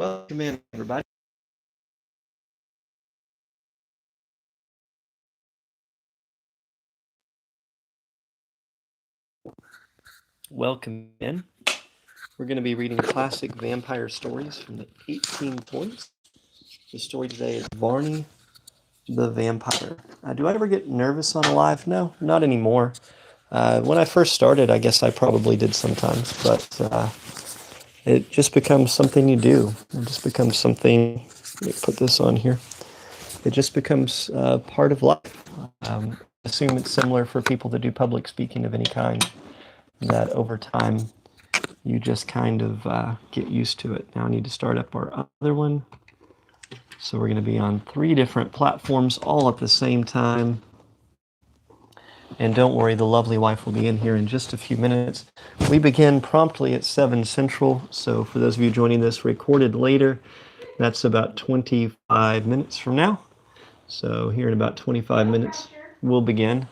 Welcome in, everybody. Welcome in. We're going to be reading classic vampire stories from the 1820s. The story today is Varney the Vampire. Do I ever get nervous on a live? No, not anymore. When I first started, I guess I probably did sometimes, but it just becomes something you do. It just becomes something. Let me put this on here. It just becomes part of life. I assume it's similar for people that do public speaking of any kind, that over time you just kind of get used to it. Now I need to start up our other one. So we're going to be on 3 different platforms all at the same time. And don't worry, the lovely wife will be in here in just a few minutes. We begin promptly at 7 Central. So for those of you joining this recorded later, that's about 25 minutes from now. So here in about 25 minutes, we'll begin.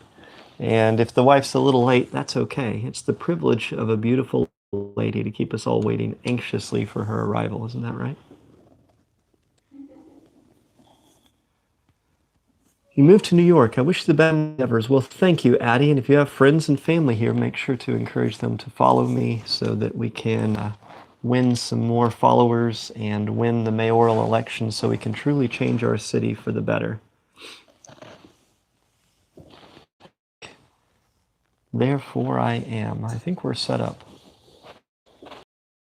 And if the wife's a little late, that's okay. It's the privilege of a beautiful lady to keep us all waiting anxiously for her arrival. Isn't that right? You moved to New York. I wish you the best endeavors. Well, thank you, Addie. And if you have friends and family here, make sure to encourage them to follow me so that we can win some more followers and win the mayoral election so we can truly change our city for the better. Therefore I am. I think we're set up.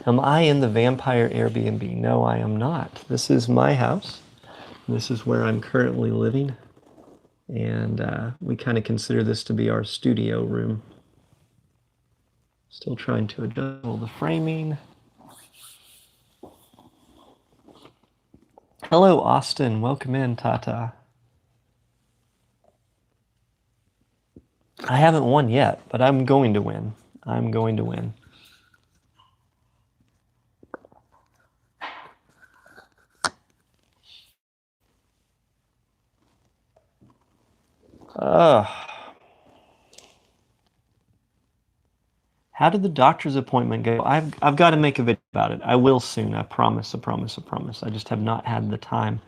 Am I in the vampire Airbnb? No, I am not. This is my house. This is where I'm currently living. And we kind of consider this to be our studio room. Still trying to adjust all the framing. Hello, Austin. Welcome in, Tata. I haven't won yet, but I'm going to win. I'm going to win. How did the doctor's appointment go? I've got to make a video about it. I will soon. I promise. I promise. I promise. I just have not had the time.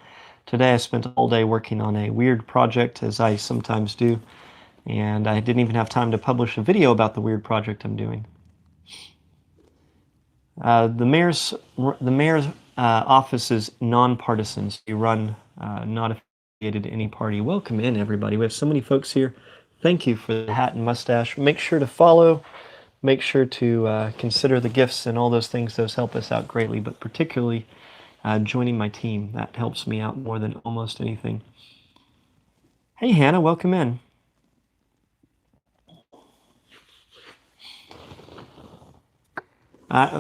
Today I spent all day working on a weird project, as I sometimes do, and I didn't even have time to publish a video about the weird project I'm doing. The mayor's office is nonpartisan. So you run not affiliated to any party. Welcome in, everybody. We have so many folks here. Thank you for the hat and mustache. Make sure to follow. Make sure to consider the gifts and all those things. Those help us out greatly, but particularly joining my team. That helps me out more than almost anything. Hey, Hannah, welcome in.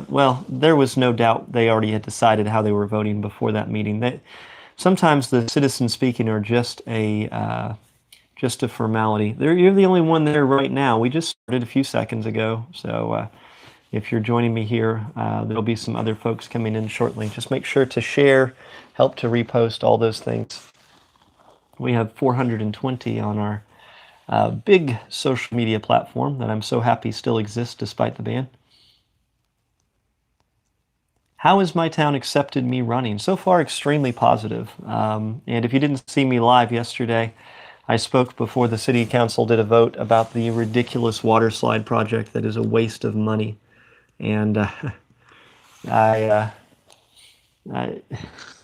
Well, there was no doubt they already had decided how they were voting before that meeting. Sometimes the citizens speaking are just a formality. You're the only one there right now. We just started a few seconds ago, so if you're joining me here, there'll be some other folks coming in shortly. Just make sure to share, help to repost, all those things. We have 420 on our big social media platform that I'm so happy still exists despite the ban. How has my town accepted me running? So far, extremely positive. And if you didn't see me live yesterday, I spoke before the city council did a vote about the ridiculous water slide project that is a waste of money. And it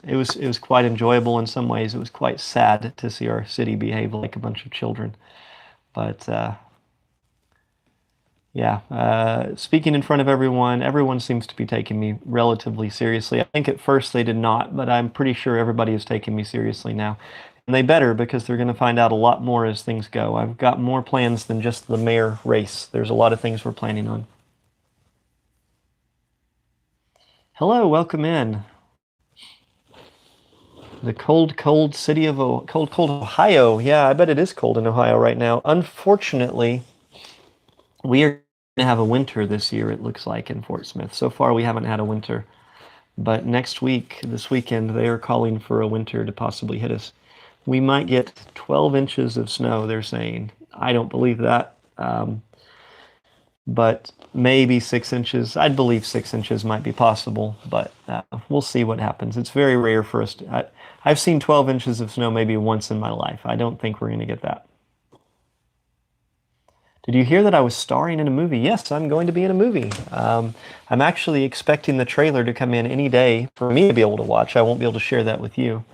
was quite enjoyable in some ways. It was quite sad to see our city behave like a bunch of children. But yeah, speaking in front of everyone seems to be taking me relatively seriously. I think at first they did not, but I'm pretty sure everybody is taking me seriously now. And they better, because they're going to find out a lot more as things go. I've got more plans than just the mayor race. There's a lot of things we're planning on. Hello, welcome in. The cold city of cold Ohio. Yeah, I bet it is cold in Ohio right now. Unfortunately, we are going to have a winter this year, it looks like, in Fort Smith. So far, we haven't had a winter. But next week, this weekend, they are calling for a winter to possibly hit us. We might get 12 inches of snow, they're saying. I don't believe that. but maybe 6 inches. I'd believe 6 inches might be possible, but we'll see what happens. It's very rare for us to, I've seen 12 inches of snow maybe once in my life. I don't think we're going to get that. Did you hear that I was starring in a movie? Yes, I'm going to be in a movie. I'm actually expecting the trailer to come in any day for me to be able to watch. I won't be able to share that with you.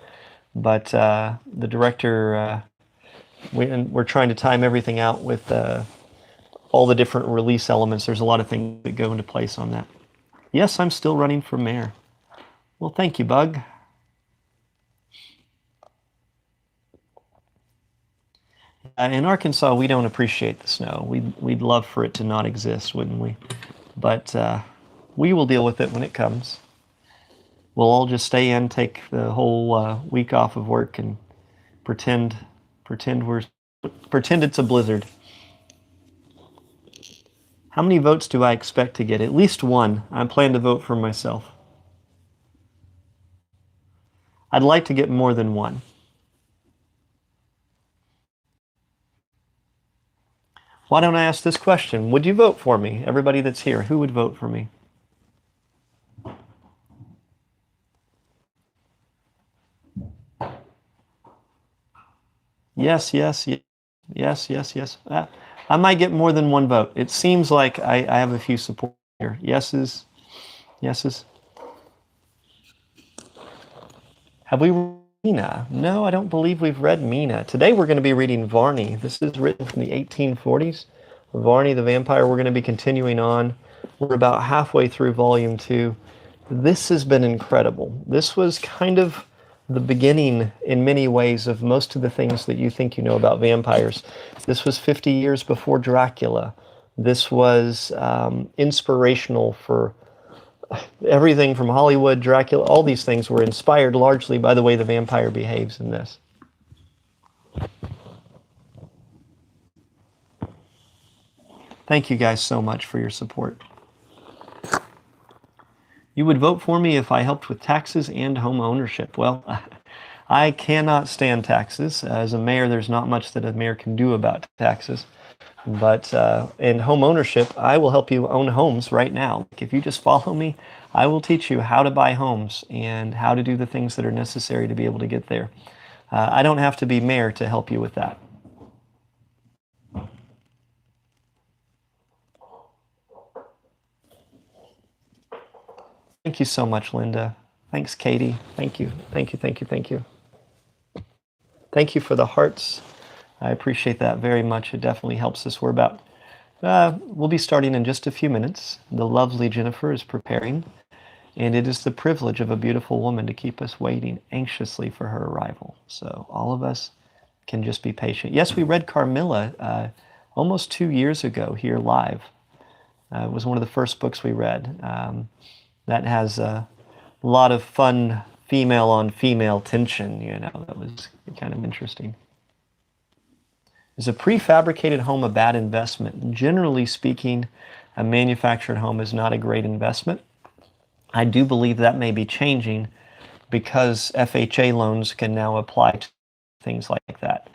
But the director, we're trying to time everything out with all the different release elements. There's a lot of things that go into place on that. Yes, I'm still running for mayor. Well, thank you, Bug. In Arkansas, we don't appreciate the snow. We'd love for it to not exist, wouldn't we? But we will deal with it when it comes. We'll all just stay in, take the whole week off of work, and pretend it's a blizzard. How many votes do I expect to get? At least one. I plan to vote for myself. I'd like to get more than one. Why don't I ask this question? Would you vote for me? Everybody that's here, who would vote for me? Yes, yes, yes, yes, yes, yes. I might get more than one vote. It seems like I have a few support here. Yeses, yeses. Have we read Mina? No, I don't believe we've read Mina. Today we're going to be reading Varney. This is written from the 1840s. Varney the Vampire. We're going to be continuing on. We're about halfway through volume 2. This has been incredible. This was kind of the beginning in many ways of most of the things that you think you know about vampires. This was 50 years before Dracula. This was inspirational for everything from Hollywood, Dracula. All these things were inspired largely by the way the vampire behaves in this. Thank you guys so much for your support. You would vote for me if I helped with taxes and home ownership. Well, I cannot stand taxes. As a mayor, there's not much that a mayor can do about taxes. But in home ownership, I will help you own homes right now. If you just follow me, I will teach you how to buy homes and how to do the things that are necessary to be able to get there. I don't have to be mayor to help you with that. Thank you so much, Linda. Thanks, Katie. Thank you. Thank you, thank you, thank you. Thank you for the hearts. I appreciate that very much. It definitely helps us. We'll be starting in just a few minutes. The lovely Jennifer is preparing, and it is the privilege of a beautiful woman to keep us waiting anxiously for her arrival. So all of us can just be patient. Yes, we read Carmilla almost 2 years ago here live. It was one of the first books we read. That has a lot of fun female on female tension, that was kind of interesting. Is a prefabricated home a bad investment? Generally speaking, a manufactured home is not a great investment. I do believe that may be changing because FHA loans can now apply to things like that.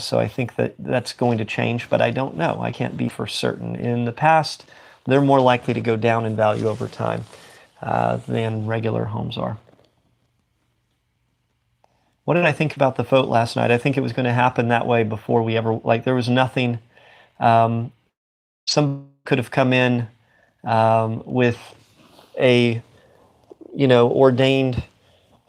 So I think that that's going to change, but I don't know. I can't be for certain. In the past, they're more likely to go down in value over time than regular homes are. What did I think about the vote last night? I think it was going to happen that way before we ever, there was nothing. Some could have come in with a, ordained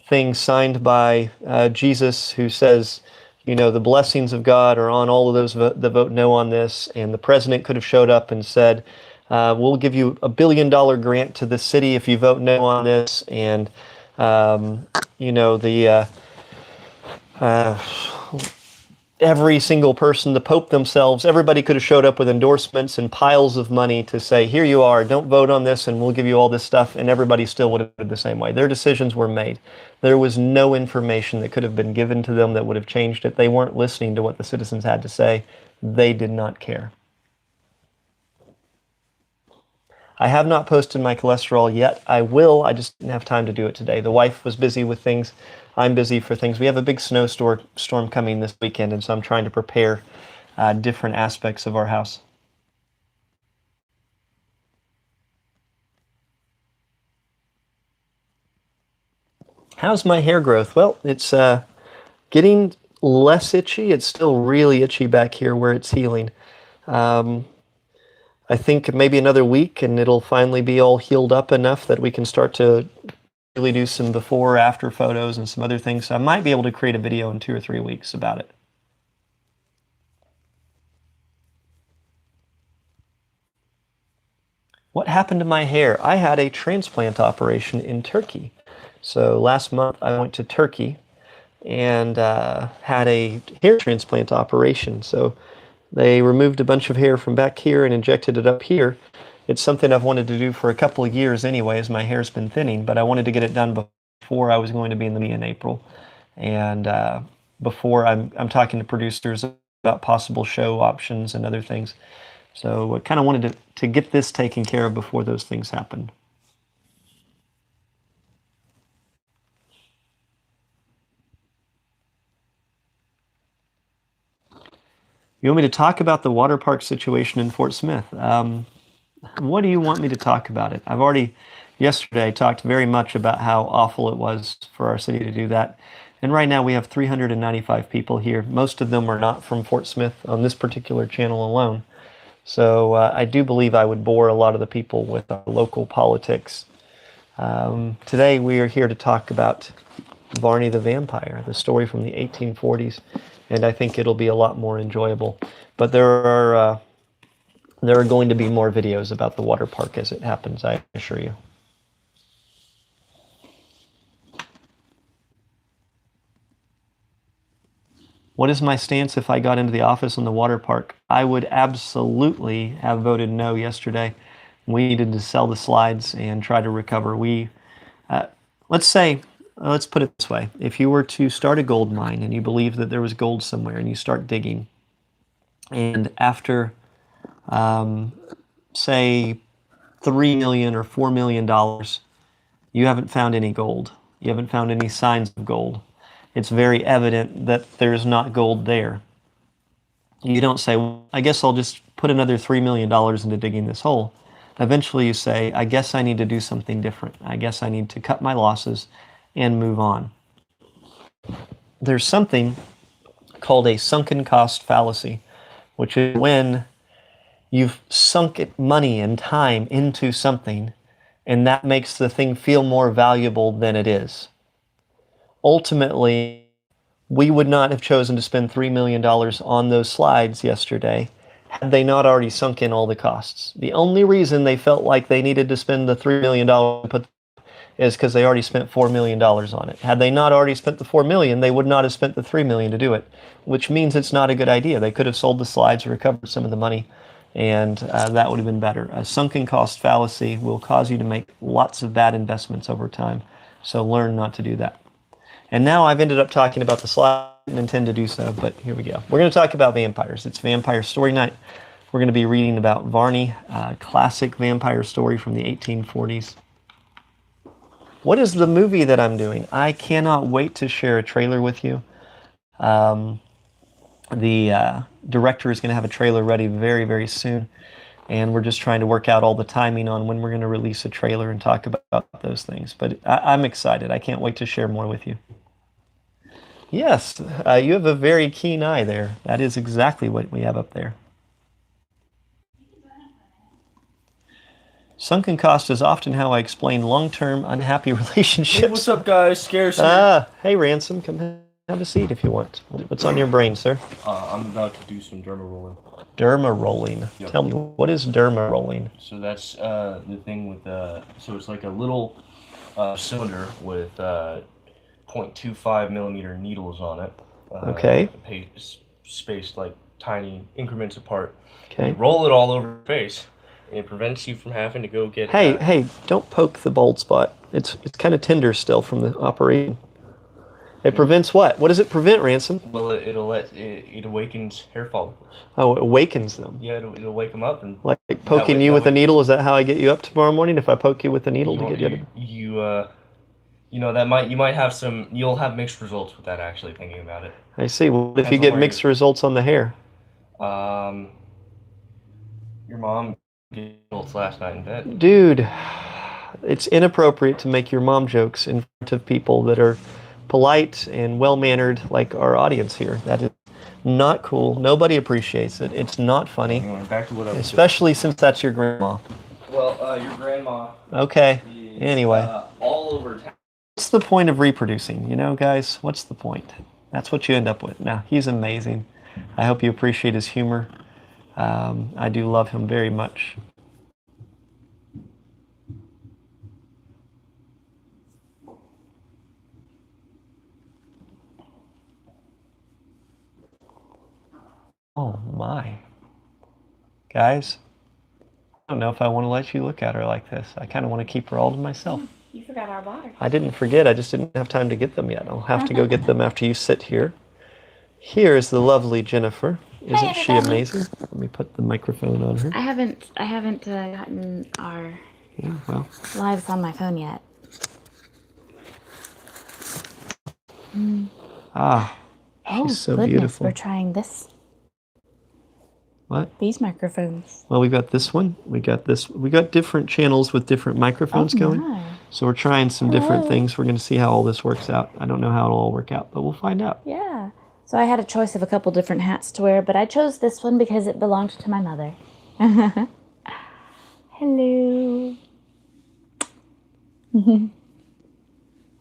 thing signed by Jesus who says, the blessings of God are on all of those that vote no on this. And the president could have showed up and said, we'll give you $1 billion grant to the city if you vote no on this. And, every single person, the Pope themselves, everybody could have showed up with endorsements and piles of money to say, here you are, don't vote on this and we'll give you all this stuff, and everybody still would have did the same way. Their decisions were made. There was no information that could have been given to them that would have changed it. They weren't listening to what the citizens had to say. They did not care. I have not posted my cholesterol yet. I will. I just didn't have time to do it today. The wife was busy with things. I'm busy for things. We have a big snowstorm coming this weekend, and so I'm trying to prepare different aspects of our house. How's my hair growth? Well, it's getting less itchy. It's still really itchy back here where it's healing. Um, I think maybe another week and it'll finally be all healed up enough that we can start to really do some before after photos and some other things. So I might be able to create a video in 2 or 3 weeks about it. What happened to my hair? I had a transplant operation in Turkey. So last month I went to Turkey and had a hair transplant operation. So they removed a bunch of hair from back here and injected it up here. It's something I've wanted to do for a couple of years anyway, as my hair's been thinning, but I wanted to get it done before I was going to be in the media in April. And before I'm talking to producers about possible show options and other things. So I kind of wanted to get this taken care of before those things happen. You want me to talk about the water park situation in Fort Smith? What do you want me to talk about it? I've already, yesterday, talked very much about how awful it was for our city to do that. And right now we have 395 people here. Most of them are not from Fort Smith on this particular channel alone. So I do believe I would bore a lot of the people with our local politics. Today we are here to talk about Varney the Vampire, the story from the 1840s, and I think it'll be a lot more enjoyable. But there are going to be more videos about the water park as it happens, I assure you. What is my stance if I got into the office in the water park? I would absolutely have voted no yesterday. We needed to sell the slides and try to recover. Let's put it this way. If you were to start a gold mine and you believe that there was gold somewhere and you start digging, and after, say, $3 million or $4 million, you haven't found any gold. You haven't found any signs of gold. It's very evident that there's not gold there. You don't say, well, I guess I'll just put another $3 million into digging this hole. Eventually you say, I guess I need to do something different. I guess I need to cut my losses and move on. There's something called a sunken cost fallacy, which is when you've sunk money and time into something, and that makes the thing feel more valuable than it is. Ultimately, we would not have chosen to spend $3 million on those slides yesterday had they not already sunk in all the costs. The only reason they felt like they needed to spend the $3 million is because they already spent $4 million on it. Had they not already spent the $4 million, they would not have spent the $3 million to do it, which means it's not a good idea. They could have sold the slides or recovered some of the money, and that would have been better. A sunken cost fallacy will cause you to make lots of bad investments over time, so learn not to do that. And now I've ended up talking about the slide. I didn't intend to do so, but here we go. We're going to talk about vampires. It's Vampire Story Night. We're going to be reading about Varney, a classic vampire story from the 1840s. What is the movie that I'm doing? I cannot wait to share a trailer with you. The director is going to have a trailer ready very, very soon. And we're just trying to work out all the timing on when we're going to release a trailer and talk about those things. But I'm excited. I can't wait to share more with you. Yes, you have a very keen eye there. That is exactly what we have up there. Sunken cost is often how I explain long-term unhappy relationships. Hey, what's up, guys? Scares here. Hey, Ransom, come have a seat if you want. What's on your brain, sir? I'm about to do some derma rolling. Derma rolling. Yep. Tell me, what is derma rolling? So that's the thing with, so it's like a little cylinder with 0.25 millimeter needles on it. Okay. Spaced like tiny increments apart. Okay. You roll it all over your face, and it prevents you from having to go get... Hey, don't poke the bald spot. It's kind of tender still from the operation. It prevents what? What does it prevent, Ransom? Well, it awakens hair follicles. Oh, it awakens them. Yeah, it'll wake them up. And like poking you with a needle, is that how I get you up tomorrow morning? If I poke you with a needle to get you up? You know, you'll have mixed results with that, actually, thinking about it. I see. What if you get mixed results on the hair? Your mom gave results last night in bed. Dude, it's inappropriate to make your mom jokes in front of people that are polite and well-mannered like our audience here. That is not cool. Nobody appreciates it. It's not funny. Anyway, back to what I was Especially since that's your grandma. Well, your grandma. Okay. Is, Anyway. All over town. What's the point of reproducing? You know, guys, what's the point? That's what you end up with. Now, he's amazing. I hope you appreciate his humor. I do love him very much. Oh my. Guys, I don't know if I want to let you look at her like this. I kind of want to keep her all to myself. You forgot our water. I didn't forget. I just didn't have time to get them yet. I'll have to go get them after you sit here. Here is the lovely Jennifer. Isn't she amazing? Let me put the microphone on her. I haven't gotten our lives on my phone yet. Ah, she's so beautiful. We're trying this. What? These microphones. Well, we got this one. We got this. We got different channels with different microphones going. My. So we're trying some different things. We're going to see how all this works out. I don't know how it'll all work out, but we'll find out. Yeah. So I had a choice of a couple different hats to wear, but I chose this one because it belonged to my mother. Hello.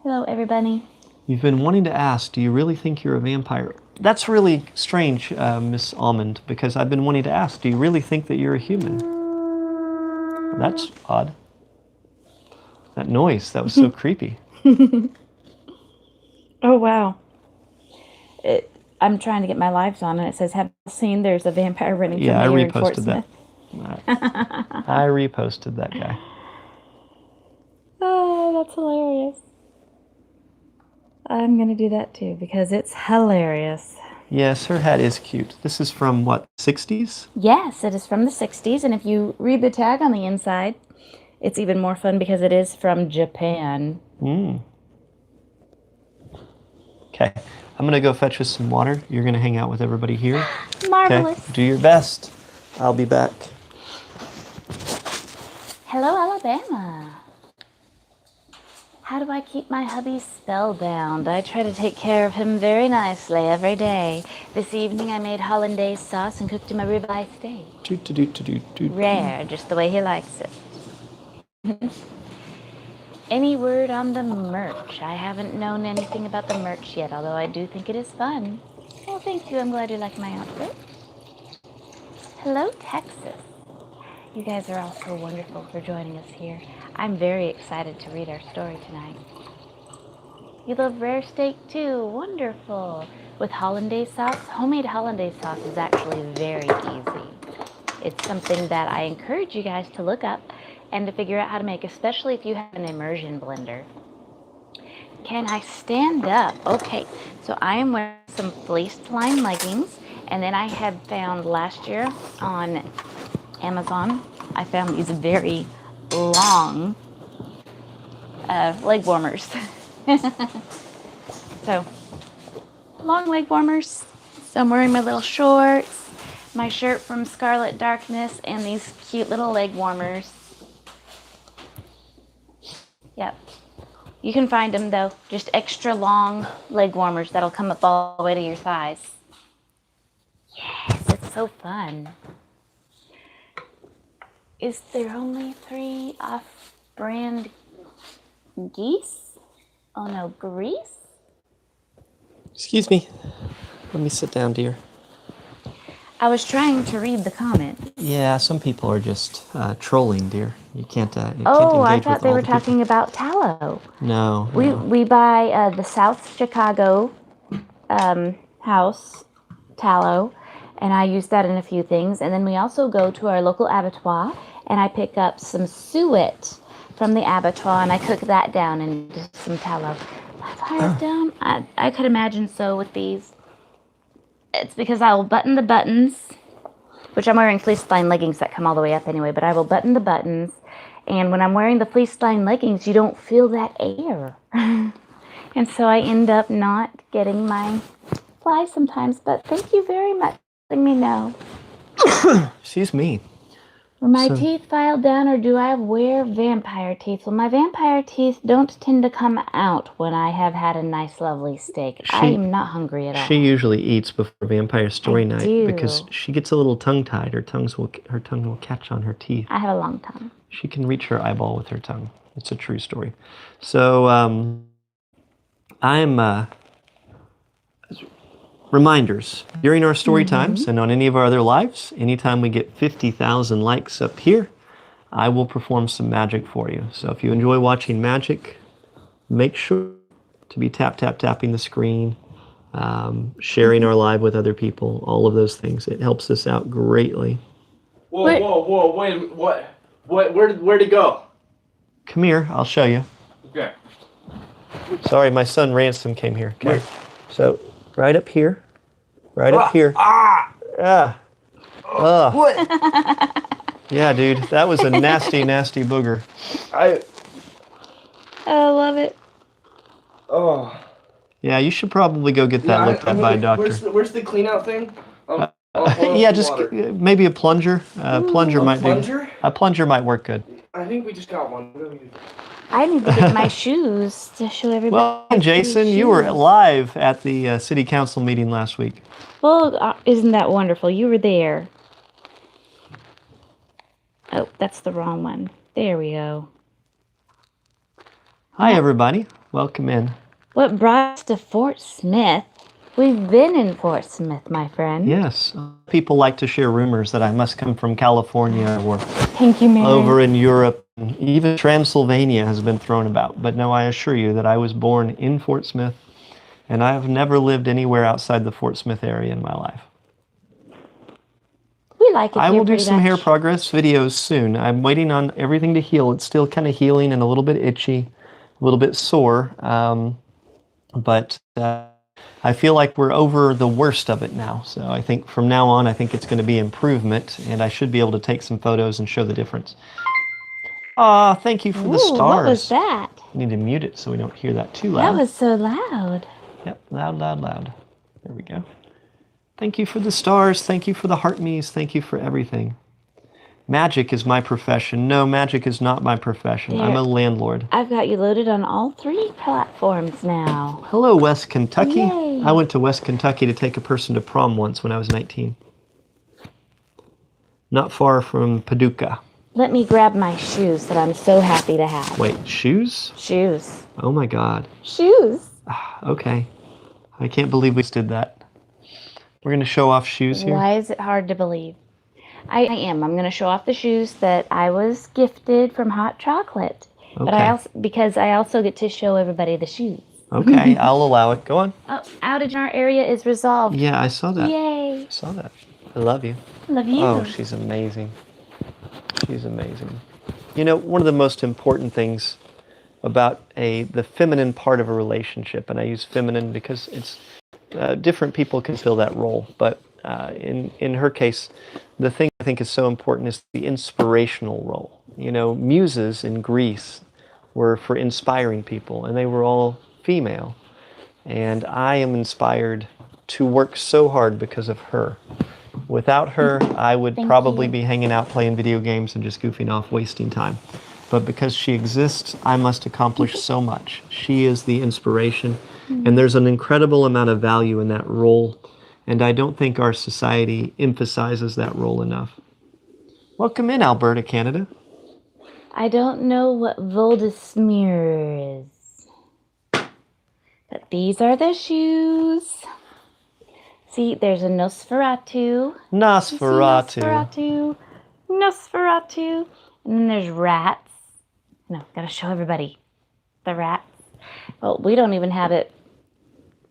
Hello, everybody. You've been wanting to ask, do you really think you're a vampire? That's really strange, Miss Almond, because I've been wanting to ask, do you really think that you're a human? That's odd. That noise, that was so creepy. Oh, wow. I'm trying to get my lives on, and it says, have you seen there's a vampire running from I here in Fort reposted Smith? that. I reposted that guy. Oh, that's hilarious. I'm going to do that too because it's hilarious. Yes, her hat is cute. This is from, what, 60s? Yes, it is from the 60s, and if you read the tag on the inside, it's even more fun because it is from Japan. Okay, I'm going to go fetch us some water. You're going to hang out with everybody here. Marvelous. Okay, do your best. I'll be back. Hello, Alabama. How do I keep my hubby spellbound? I try to take care of him very nicely every day. This evening I made hollandaise sauce and cooked him a ribeye steak. Rare, just the way he likes it. Any word on the merch? I haven't known anything about the merch yet, although I do think it is fun. Well, thank you. I'm glad you like my outfit. Hello, Texas. You guys are all so wonderful for joining us here. I'm very excited to read our story tonight. You love rare steak too. Wonderful. With hollandaise sauce? Homemade hollandaise sauce is actually very easy. It's something that I encourage you guys to look up and to figure out how to make, especially if you have an immersion blender. Can I stand up? Okay, so I am wearing some fleeced line leggings, and then I had found last year on Amazon, I found these very long leg warmers. So, long leg warmers. So I'm wearing my little shorts, my shirt from Scarlet Darkness, and these cute little leg warmers. Yep. You can find them though, just extra long leg warmers that'll come up all the way to your thighs. Yes, it's so fun. Is there only 3 off-brand geese? Oh no, grease? Excuse me. Let me sit down, dear. I was trying to read the comment. Yeah, some people are just trolling, dear. You can't. You can't Oh, I engage thought with they all were the people. talking about tallow. No. We buy the South Chicago house tallow, and I use that in a few things. And then we also go to our local abattoir, and I pick up some suet from the abattoir, and I cook that down into some tallow. That's hard down. I could imagine so with these. It's because I will button the buttons, which I'm wearing fleece line leggings that come all the way up anyway, but I will button the buttons. And when I'm wearing the fleece line leggings, you don't feel that air. And so I end up not getting my fly sometimes, but thank you very much for letting me know. Excuse me. Were my So- teeth filed down, or do I wear vampire teeth? Well, my vampire teeth don't tend to come out when I have had a nice, lovely steak. I am not hungry at all. She usually eats before Vampire Story Night do. because she gets a little tongue-tied. Her tongue will catch on her teeth. I have a long tongue. She can reach her eyeball with her tongue. It's a true story. So, reminders. During our story times and on any of our other lives, anytime we get 50,000 likes up here, I will perform some magic for you. So if you enjoy watching magic, make sure to be tapping the screen, sharing our live with other people, all of those things. It helps us out greatly. Whoa, wait, what? Where'd it go? Come here, I'll show you. Okay. Sorry, my son Ransom came here. Okay. So right up here. Up here. Yeah. What? Yeah, dude. That was a nasty, nasty booger. I love it. Oh. Yeah, you should probably go get that looked at by a doctor. Where's the clean out thing? Yeah, just maybe a plunger. Plunger might plunger? do. A plunger might work good. I think we just got one. I need to get my shoes to show everybody. Well, Jason, you were live at the city council meeting last week. Well, isn't that wonderful? You were there. Oh, that's the wrong one. There we go. Hi, everybody. Welcome in. What brought us to Fort Smith? We've been in Fort Smith, my friend. Yes. People like to share rumors that I must come from California or Thank you, Mary. over in Europe. Even Transylvania has been thrown about. But no, I assure you that I was born in Fort Smith, and I have never lived anywhere outside the Fort Smith area in my life. We like it. I here will do pretty some much. hair progress videos soon. I'm waiting on everything to heal. It's still kind of healing and a little bit itchy, a little bit sore. But I feel like we're over the worst of it now. So I think from now on, I think it's going to be improvement, and I should be able to take some photos and show the difference. Aw, thank you for the stars. What was that? I need to mute it so we don't hear that too loud. That was so loud. Yep, loud. There we go. Thank you for the stars. Thank you for the heart me's. Thank you for everything. Magic is my profession. No, magic is not my profession. I'm a landlord. I've got you loaded on all 3 platforms now. Hello, West Kentucky. Yay. I went to West Kentucky to take a person to prom once when I was 19. Not far from Paducah. Let me grab my shoes that I'm so happy to have. Wait, shoes? Shoes. Oh my God. Shoes. Okay. I can't believe we just did that. We're going to show off shoes here. Why is it hard to believe? I am. I'm going to show off the shoes that I was gifted from Hot Chocolate. But because I also get to show everybody the shoes. Okay, I'll allow it. Go on. Oh, outage in our area is resolved. Yeah, I saw that. Yay. I saw that. I love you. Love you. Oh, she's amazing. She's amazing. You know, one of the most important things about the feminine part of a relationship, and I use feminine because it's different people can fill that role, but in her case, the thing I think is so important is the inspirational role. You know, muses in Greece were for inspiring people, and they were all female. And I am inspired to work so hard because of her. Without her, I would probably be hanging out playing video games and just goofing off, wasting time. But because she exists, I must accomplish so much. She is the inspiration, and there's an incredible amount of value in that role. And I don't think our society emphasizes that role enough. Welcome in, Alberta, Canada. I don't know what Voldemort is. But these are the shoes. See, there's a Nosferatu. Nosferatu. And then there's rats. No, gotta show everybody the rats. Well, we don't even have it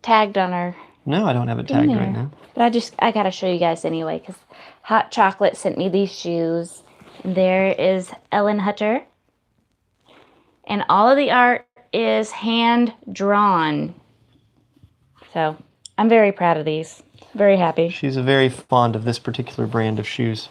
tagged on our... No, I don't have it tagged right now. But I gotta show you guys anyway, because Hot Chocolate sent me these shoes. And there is Ellen Hutter. And all of the art is hand-drawn. So, I'm very proud of these. Very happy. She's very fond of this particular brand of shoes.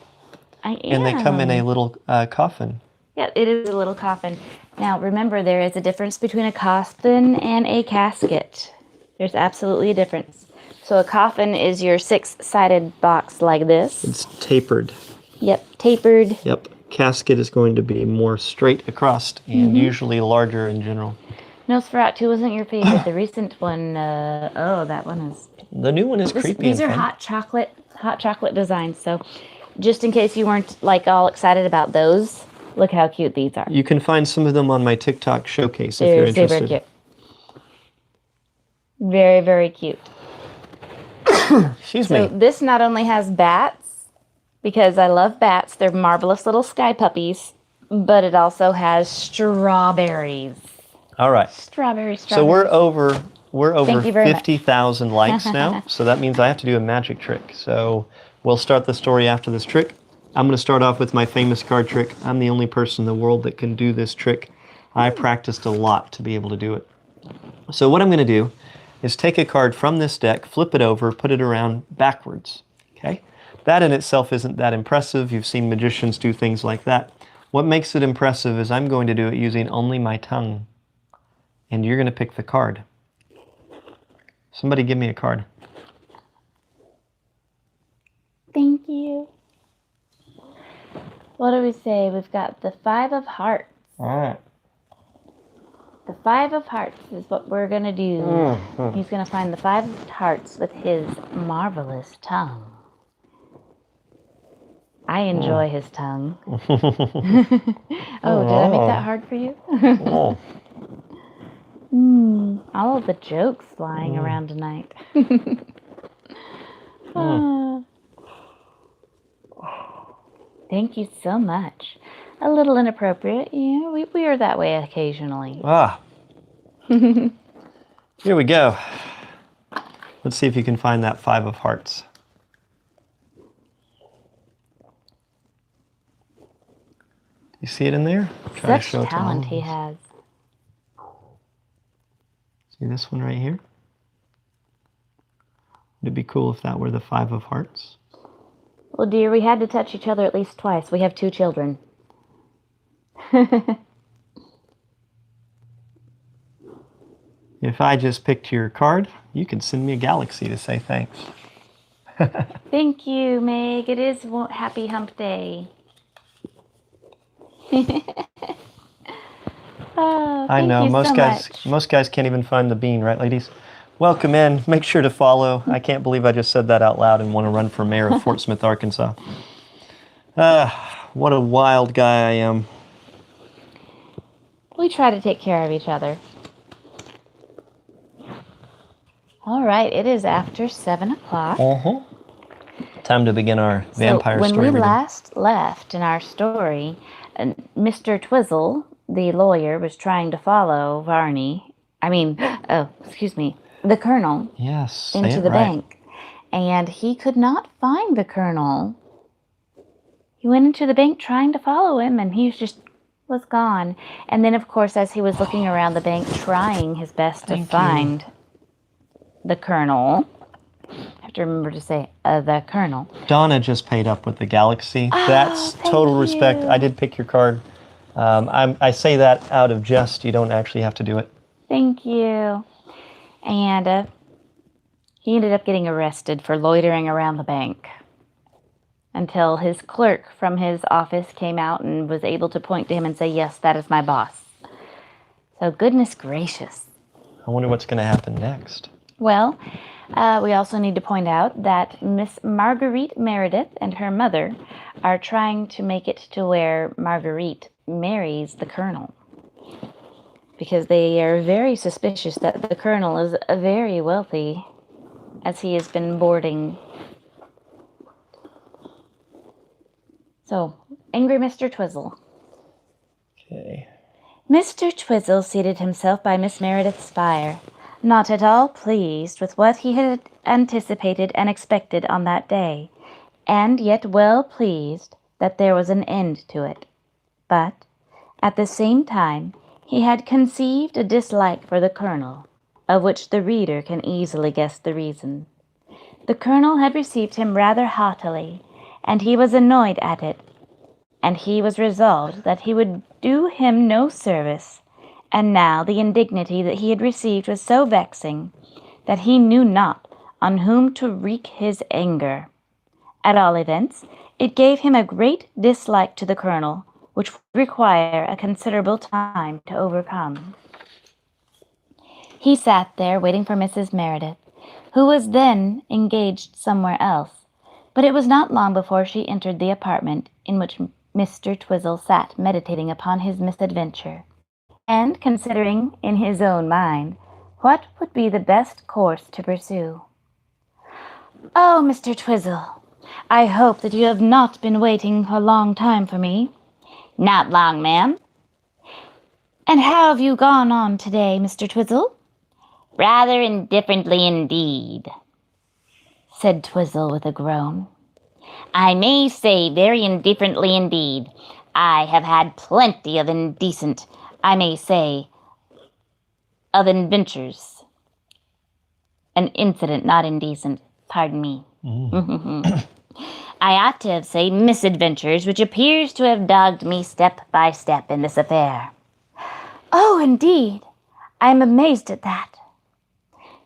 I am. And they come in a little coffin. Yeah, it is a little coffin. Now, remember, there is a difference between a coffin and a casket. There's absolutely a difference. So a coffin is your 6-sided box like this. It's tapered. Yep, tapered. Yep. Casket is going to be more straight across and usually larger in general. Nosferatu wasn't your favorite. The recent one, that one is... The new one is creepy. These are hot chocolate designs, so just in case you weren't like all excited about those, look how cute these are. You can find some of them on my TikTok showcase if you're interested. Super cute. Very, very cute. Excuse So me. this not only has bats, because I love bats, they're marvelous little sky puppies, but it also has strawberries. All right. Strawberries. So we're over Thank you very much. 50,000 likes now. So that means I have to do a magic trick. So we'll start the story after this trick. I'm going to start off with my famous card trick. I'm the only person in the world that can do this trick. I practiced a lot to be able to do it. So what I'm going to do is take a card from this deck, flip it over, put it around backwards. Okay? That in itself isn't that impressive. You've seen magicians do things like that. What makes it impressive is I'm going to do it using only my tongue. And you're going to pick the card. Somebody give me a card. Thank you. What do we say? We've got the 5 of Hearts. All right. The 5 of Hearts is what we're going to do. He's going to find the 5 of Hearts with his marvelous tongue. I enjoy his tongue. Did I make that hard for you? All of the jokes flying around tonight. Thank you so much. A little inappropriate. Yeah, we are that way occasionally. Here we go. Let's see if you can find that 5 of Hearts. You see it in there? Try to Such show it to all talent of he us. has. See this one right here? Would it be cool if that were the 5 of Hearts? Well, dear, we had to touch each other at least twice. We have 2 children. If I just picked your card, you can send me a galaxy to say thanks. Thank you, Meg. It is Happy Hump Day. I know, most guys can't even find the bean, right, ladies? Welcome in. Make sure to follow. I can't believe I just said that out loud and want to run for mayor of Fort Smith, Arkansas. What a wild guy I am. We try to take care of each other. All right, it is after 7 o'clock. Time to begin our vampire story. When we reading. last left in our story, Mr. Twizzle, the lawyer, was trying to follow the Colonel into the bank. And he could not find the Colonel. He went into the bank trying to follow him, and he was gone. And then, of course, as he was looking around the bank, trying his best to find the Colonel, I have to remember to say the Colonel. Donna just paid up with the galaxy. That's total respect. I did pick your card. I say that out of jest. You don't actually have to do it. Thank you. And he ended up getting arrested for loitering around the bank until his clerk from his office came out and was able to point to him and say, yes, that is my boss. So goodness gracious. I wonder what's going to happen next. Well, we also need to point out that Miss Marguerite Meredith and her mother are trying to make it to where Marguerite marries the Colonel, because they are very suspicious that the Colonel is very wealthy, as he has been boarding. So, angry Mr. Twizzle. Okay. Mr. Twizzle seated himself by Miss Meredith's fire, not at all pleased with what he had anticipated and expected on that day, and yet well pleased that there was an end to it. But, at the same time, he had conceived a dislike for the Colonel, of which the reader can easily guess the reason. The Colonel had received him rather haughtily, and he was annoyed at it, and he was resolved that he would do him no service, and now the indignity that he had received was so vexing that he knew not on whom to wreak his anger. At all events, It gave him a great dislike to the colonel, which would require a considerable time to overcome. He sat there waiting for Mrs. Meredith, who was then engaged somewhere else, but it was not long before she entered the apartment in which Mr. Twizzle sat meditating upon his misadventure, and considering in his own mind what would be the best course to pursue. "Oh, Mr. Twizzle, I hope that you have not been waiting a long time for me." "Not long, ma'am." "And how have you gone on today, Mr. Twizzle?" "Rather indifferently indeed," said Twizzle with a groan. "I may say very indifferently indeed. I have had plenty of indecent, I may say, of adventures. An incident, not indecent. Pardon me. I ought to have said misadventures, which appears to have dogged me step by step in this affair." "Oh, indeed. I am amazed at that."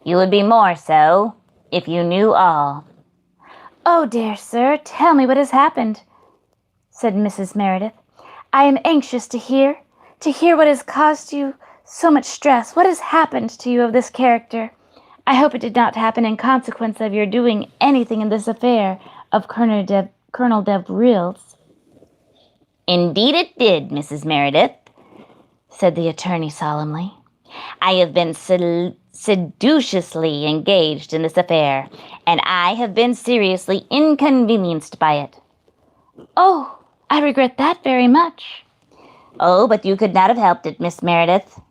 "You would be more so if you knew all." "Oh, dear sir, tell me what has happened," said Mrs. Meredith. "I am anxious to hear what has caused you so much stress. What has happened to you of this character? I hope it did not happen in consequence of your doing anything in this affair of Colonel Devril's." "Indeed it did, Mrs. Meredith," said the attorney solemnly. "I have been sedulously engaged in this affair, and I have been seriously inconvenienced by it." "Oh, I regret that very much." "Oh, but you could not have helped it, Miss Meredith.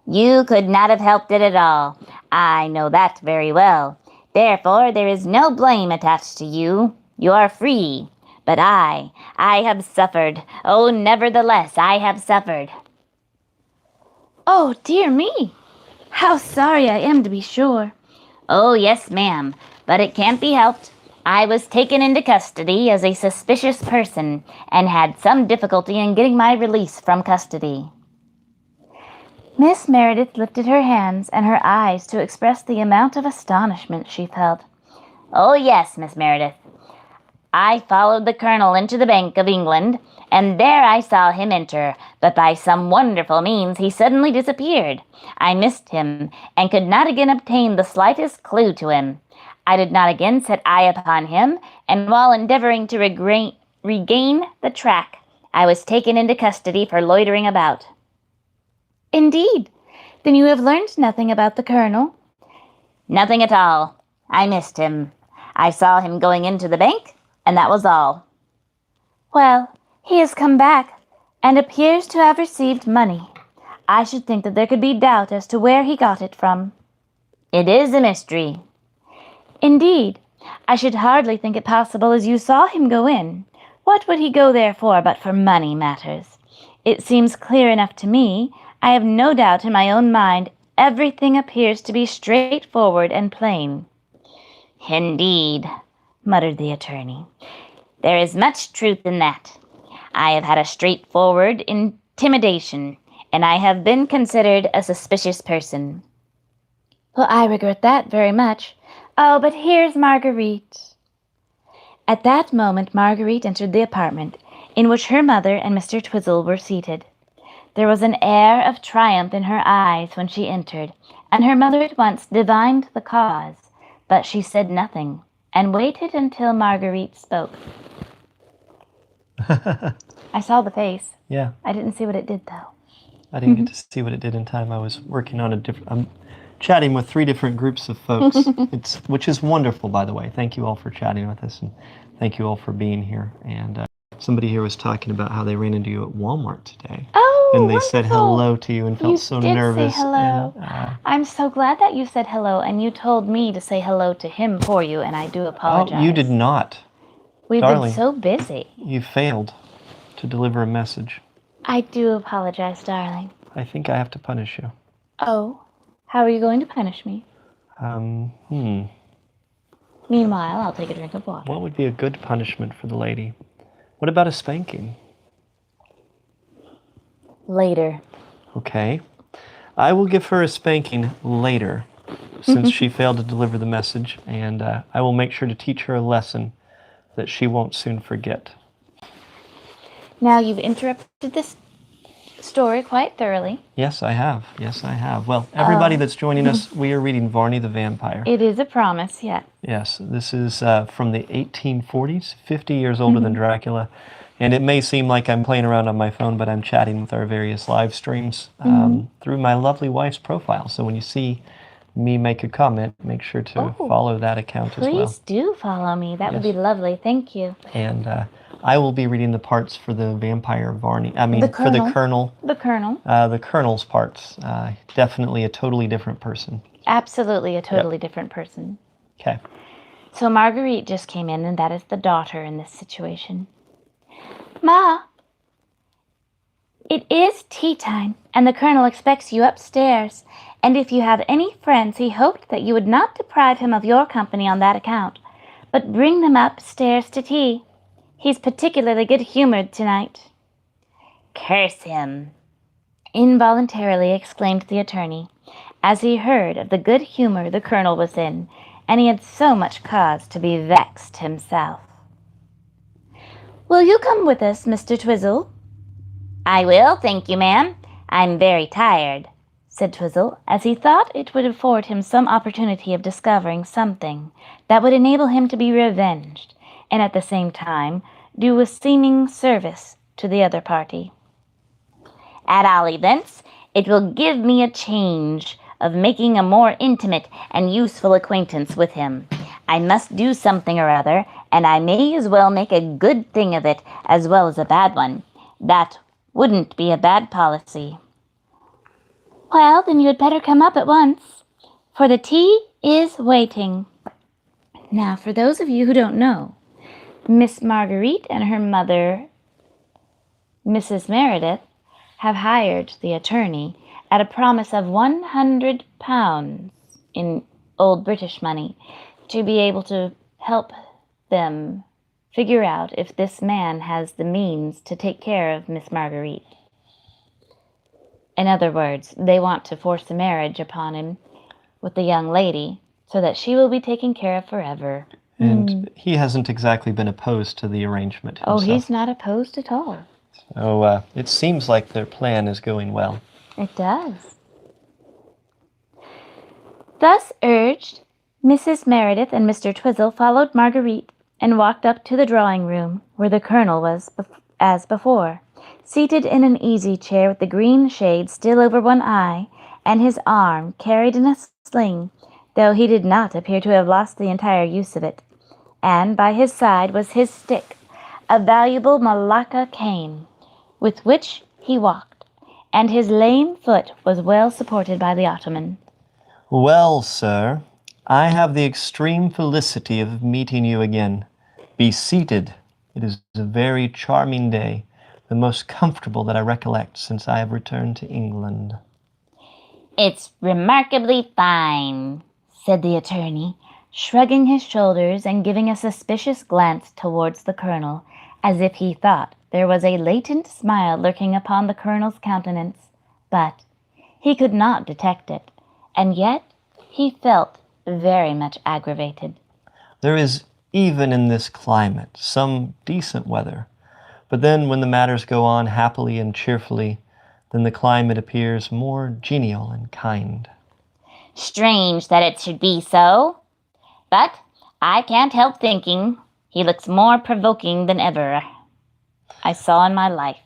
You could not have helped it at all. I know that very well. Therefore, there is no blame attached to you. You are free. But I have suffered. Oh, nevertheless, I have suffered." "Oh, dear me! How sorry I am, to be sure." "Oh, yes, ma'am, but it can't be helped. I was taken into custody as a suspicious person, and had some difficulty in getting my release from custody." Miss Meredith lifted her hands and her eyes to express the amount of astonishment she felt. "Oh, yes, Miss Meredith. I followed the colonel into the Bank of England, and there I saw him enter, but by some wonderful means he suddenly disappeared. I missed him, and could not again obtain the slightest clue to him. I did not again set eye upon him, and while endeavoring to regain the track, I was taken into custody for loitering about." "Indeed? Then you have learned nothing about the colonel?" "Nothing at all. I missed him. I saw him going into the bank, and that was all." "Well, he has come back, and appears to have received money. I should think that there could be doubt as to where he got it from." "It is a mystery." "Indeed? I should hardly think it possible, as you saw him go in. What would he go there for but for money matters? It seems clear enough to me. I have no doubt in my own mind. Everything appears to be straightforward and plain." "Indeed," muttered the attorney. "There is much truth in that. I have had a straightforward intimidation, and I have been considered a suspicious person." "Well, I regret that very much. Oh, but here's Marguerite." At that moment Marguerite entered the apartment, in which her mother and Mr. Twizzle were seated. There was an air of triumph in her eyes when she entered, and her mother at once divined the cause, but she said nothing, and waited until Marguerite spoke. I saw the face. Yeah. I didn't see what it did, though. I didn't get to see what it did in time. I was working on I'm chatting with 3 different groups of folks, which is wonderful, by the way. Thank you all for chatting with us, and thank you all for being here. And somebody here was talking about how they ran into you at Walmart today. Oh, and they wonderful. said hello to you and felt so nervous. Say hello. And, I'm so glad that you said hello, and you told me to say hello to him for you, and I do apologize. Oh, you did not. We've Darling, been so busy. You failed to deliver a message. I do apologize, darling. I think I have to punish you. Oh, how are you going to punish me? Meanwhile, I'll take a drink of water. What would be a good punishment for the lady? What about a spanking? Later. Okay. I will give her a spanking later, since she failed to deliver the message, and I will make sure to teach her a lesson that she won't soon forget. Now you've interrupted this story quite thoroughly. Yes, I have. Yes, I have. Well, everybody that's joining us, we are reading Varney the Vampire. It is a promise, yes. Yes, this is from the 1840s, 50 years older than Dracula. And it may seem like I'm playing around on my phone, but I'm chatting with our various live streams through my lovely wife's profile. So when you see me make a comment, make sure to follow that account as well. Please do follow me. That would be lovely. Thank you. And I will be reading the parts for the vampire Varney. I mean, for the Colonel. The Colonel. The Colonel's parts. Definitely a totally different person. Absolutely a totally different person. Okay. So Marguerite just came in, and that is the daughter in this situation. Ma, it is tea time, and the Colonel expects you upstairs. And if you have any friends, he hoped that you would not deprive him of your company on that account, but bring them upstairs to tea. He's particularly good-humored tonight. Curse him, involuntarily exclaimed the attorney, as he heard of the good humor the Colonel was in, and he had so much cause to be vexed himself. Will you come with us, Mr. Twizzle? I will, thank you, ma'am. I'm very tired, said Twizzle, as he thought it would afford him some opportunity of discovering something that would enable him to be revenged, and at the same time do a seeming service to the other party. At all events, it will give me a change of making a more intimate and useful acquaintance with him. I must do something or other, and I may as well make a good thing of it as well as a bad one. That wouldn't be a bad policy. Well, then you had better come up at once, for the tea is waiting. Now, for those of you who don't know, Miss Marguerite and her mother, Mrs. Meredith, have hired the attorney at a promise of £100 in old British money to be able to help them figure out if this man has the means to take care of Miss Marguerite. In other words, they want to force a marriage upon him with the young lady so that she will be taken care of forever. And he hasn't exactly been opposed to the arrangement himself. Oh, he's not opposed at all. So it seems like their plan is going well. It does. Thus urged, Mrs. Meredith and Mr. Twizzle followed Marguerite and walked up to the drawing-room where the Colonel was as before, seated in an easy-chair with the green shade still over one eye and his arm carried in a sling, though he did not appear to have lost the entire use of it. And by his side was his stick, a valuable Malacca cane, with which he walked, and his lame foot was well supported by the ottoman. Well, sir, I have the extreme felicity of meeting you again. Be seated. It is a very charming day, the most comfortable that I recollect since I have returned to England. It's remarkably fine, said the attorney, shrugging his shoulders and giving a suspicious glance towards the Colonel, as if he thought there was a latent smile lurking upon the Colonel's countenance. But he could not detect it, and yet he felt very much aggravated. There is, even in this climate, some decent weather. But then when the matters go on happily and cheerfully, then the climate appears more genial and kind. Strange that it should be so. But I can't help thinking he looks more provoking than ever I saw in my life.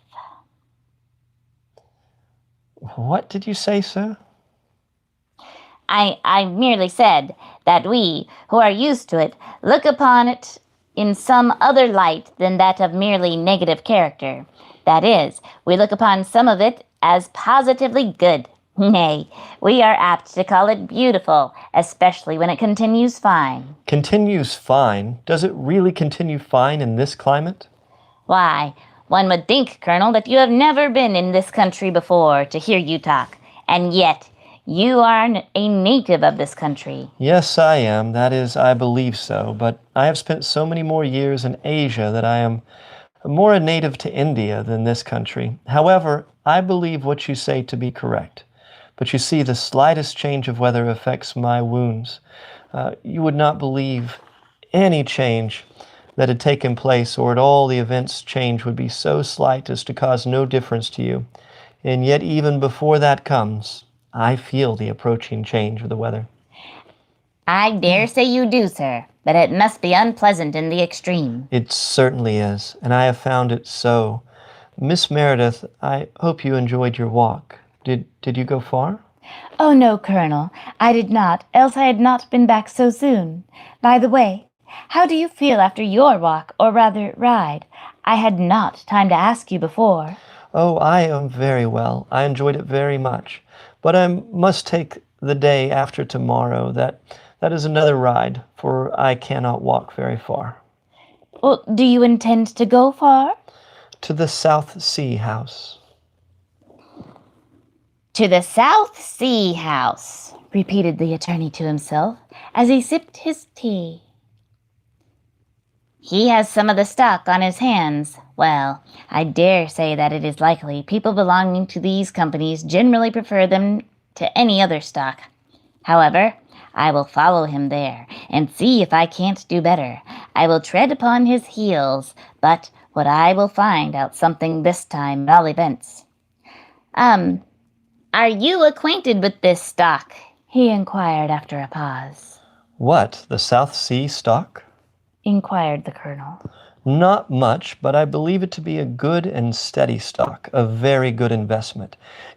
What did you say, sir? I merely said that we, who are used to it, look upon it in some other light than that of merely negative character. That is, we look upon some of it as positively good. Nay, we are apt to call it beautiful, especially when it continues fine. Continues fine? Does it really continue fine in this climate? Why, one would think, Colonel, that you have never been in this country before to hear you talk, and yet you are a native of this country. Yes, I am. That is, I believe so. But I have spent so many more years in Asia that I am more a native to India than this country. However, I believe what you say to be correct. But you see, the slightest change of weather affects my wounds. You would not believe any change that had taken place, or at all the events change, would be so slight as to cause no difference to you. And yet even before that comes, I feel the approaching change of the weather. I dare say you do, sir, but it must be unpleasant in the extreme. It certainly is, and I have found it so. Miss Meredith, I hope you enjoyed your walk. Did you go far? Oh, no, Colonel, I did not, else I had not been back so soon. By the way, how do you feel after your walk, or rather ride? I had not time to ask you before. Oh, I am very well. I enjoyed it very much. But I must take the day after tomorrow. That is another ride, for I cannot walk very far. Well, do you intend to go far? To the South Sea House. To the South Sea House, repeated the attorney to himself as he sipped his tea. He has some of the stock on his hands. Well, I dare say that it is likely people belonging to these companies generally prefer them to any other stock. However, I will follow him there and see if I can't do better. I will tread upon his heels, but what I will find out something this time at all events. Are you acquainted with this stock? He inquired after a pause. What, the South Sea stock? Inquired the colonel. Not much, but I believe it to be a good and steady stock, a very good investment.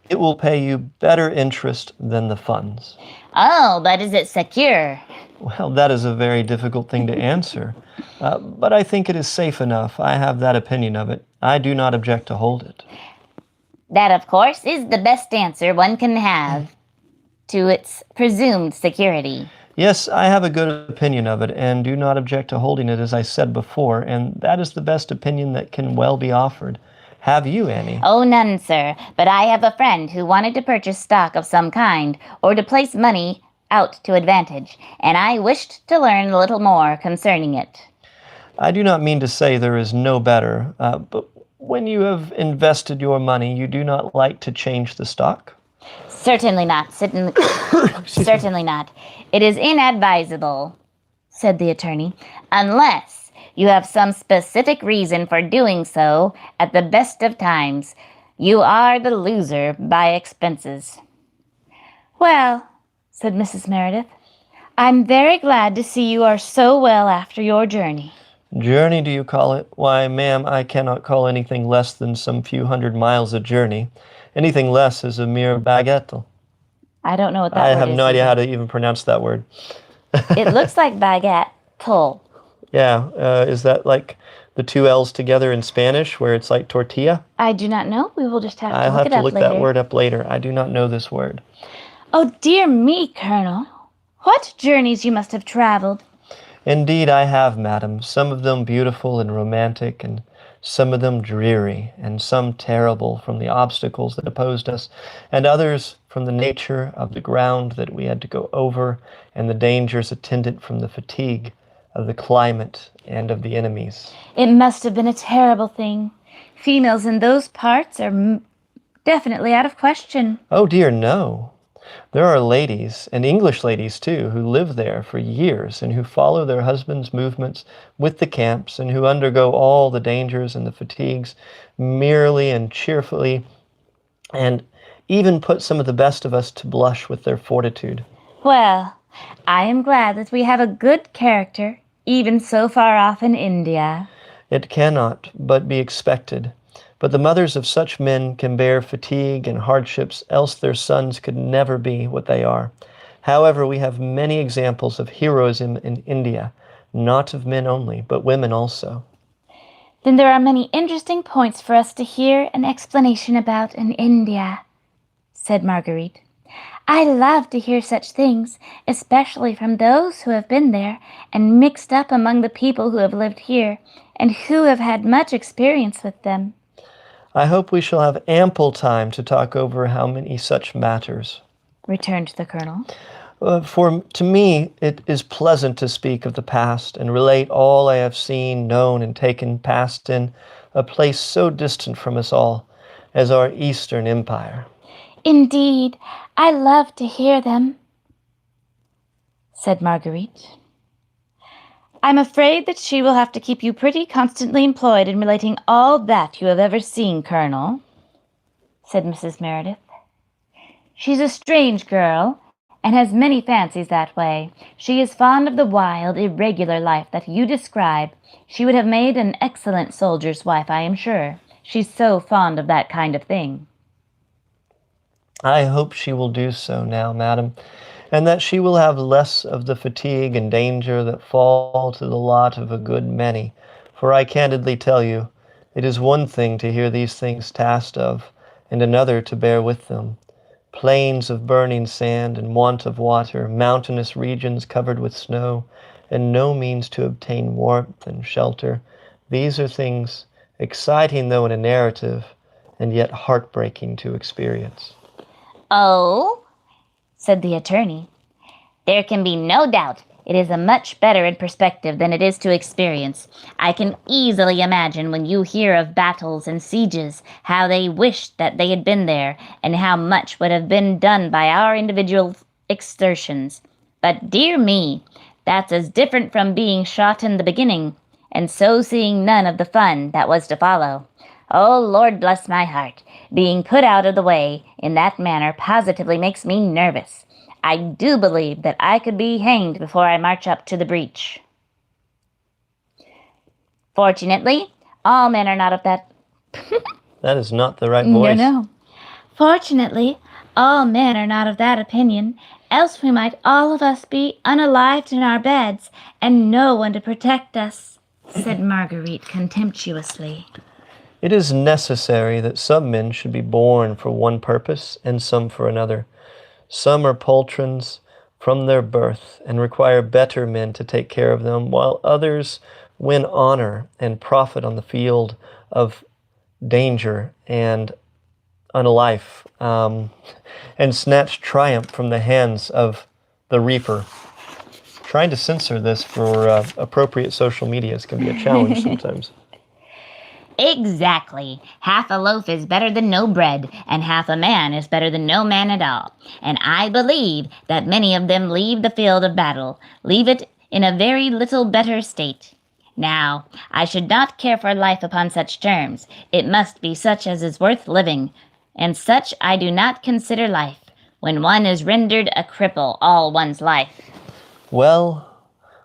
It will pay you better interest than the funds. Oh, but is it secure? Well, that is a very difficult thing to answer. But I think it is safe enough. I have that opinion of it. I do not object to hold it. That, of course, is the best answer one can have to its presumed security. Yes, I have a good opinion of it, and do not object to holding it, as I said before, and that is the best opinion that can well be offered. Have you, Annie? Oh, none, sir, but I have a friend who wanted to purchase stock of some kind, or to place money out to advantage, and I wished to learn a little more concerning it. I do not mean to say there is no better, but when you have invested your money, you do not like to change the stock? Certainly not. Certainly not. It is inadvisable, said the attorney, unless you have some specific reason for doing so at the best of times. You are the loser by expenses. Well, said Mrs. Meredith, I'm very glad to see you are so well after your journey. Journey, do you call it? Why, ma'am, I cannot call anything less than some few hundred miles a journey. Anything less is a mere baguette. I don't know what that word is. I have no idea how to even pronounce that word. It looks like baguette. Yeah, is that like the two L's together in Spanish, where it's like tortilla? I do not know. We will just have to I'll look have it to up look later. that word up later. I do not know this word. Oh, dear me, Colonel. What journeys you must have traveled. Indeed, I have, madam. Some of them beautiful and romantic, and some of them dreary, and some terrible from the obstacles that opposed us, and others from the nature of the ground that we had to go over, and the dangers attendant from the fatigue of the climate and of the enemies. It must have been a terrible thing. Females in those parts are definitely out of question. Oh dear, no. There are ladies, and English ladies too, who live there for years and who follow their husbands' movements with the camps and who undergo all the dangers and the fatigues merely and cheerfully, and even put some of the best of us to blush with their fortitude. Well, I am glad that we have a good character, even so far off in India. It cannot but be expected. But the mothers of such men can bear fatigue and hardships, else their sons could never be what they are. However, we have many examples of heroism in India, not of men only, but women also. Then there are many interesting points for us to hear an explanation about in India, said Marguerite. I love to hear such things, especially from those who have been there and mixed up among the people who have lived here and who have had much experience with them. I hope we shall have ample time to talk over how many such matters, returned the colonel. For to me it is pleasant to speak of the past and relate all I have seen, known, and taken past in a place so distant from us all as our Eastern Empire. Indeed, I love to hear them, said Marguerite. I'm afraid that she will have to keep you pretty constantly employed in relating all that you have ever seen, Colonel, said Mrs. Meredith. She's a strange girl, and has many fancies that way. She is fond of the wild, irregular life that you describe. She would have made an excellent soldier's wife, I am sure. She's so fond of that kind of thing. I hope she will do so now, madam, and that she will have less of the fatigue and danger that fall to the lot of a good many. For I candidly tell you, it is one thing to hear these things tasked of, and another to bear with them. Plains of burning sand and want of water, mountainous regions covered with snow, and no means to obtain warmth and shelter. These are things exciting though in a narrative, and yet heartbreaking to experience. Oh, said the attorney, there can be no doubt it is a much better in perspective than it is to experience. I can easily imagine when you hear of battles and sieges, how they wished that they had been there, and how much would have been done by our individual exertions. But dear me, that's as different from being shot in the beginning, and so seeing none of the fun that was to follow. Oh, Lord bless my heart, being put out of the way in that manner positively makes me nervous. I do believe that I could be hanged before I march up to the breach. Fortunately, all men are not of that... That is not the right voice. No. Fortunately, all men are not of that opinion, else we might all of us be unalived in our beds, and no one to protect us, said Marguerite contemptuously. It is necessary that some men should be born for one purpose and some for another. Some are poltrons from their birth and require better men to take care of them, while others win honor and profit on the field of danger and on a life, and snatch triumph from the hands of the reaper. Trying to censor this for appropriate social medias can be a challenge sometimes. Exactly. Half a loaf is better than no bread, and half a man is better than no man at all. And I believe that many of them leave the field of battle, leave it in a very little better state. Now, I should not care for life upon such terms. It must be such as is worth living, and such I do not consider life, when one is rendered a cripple all one's life. Well,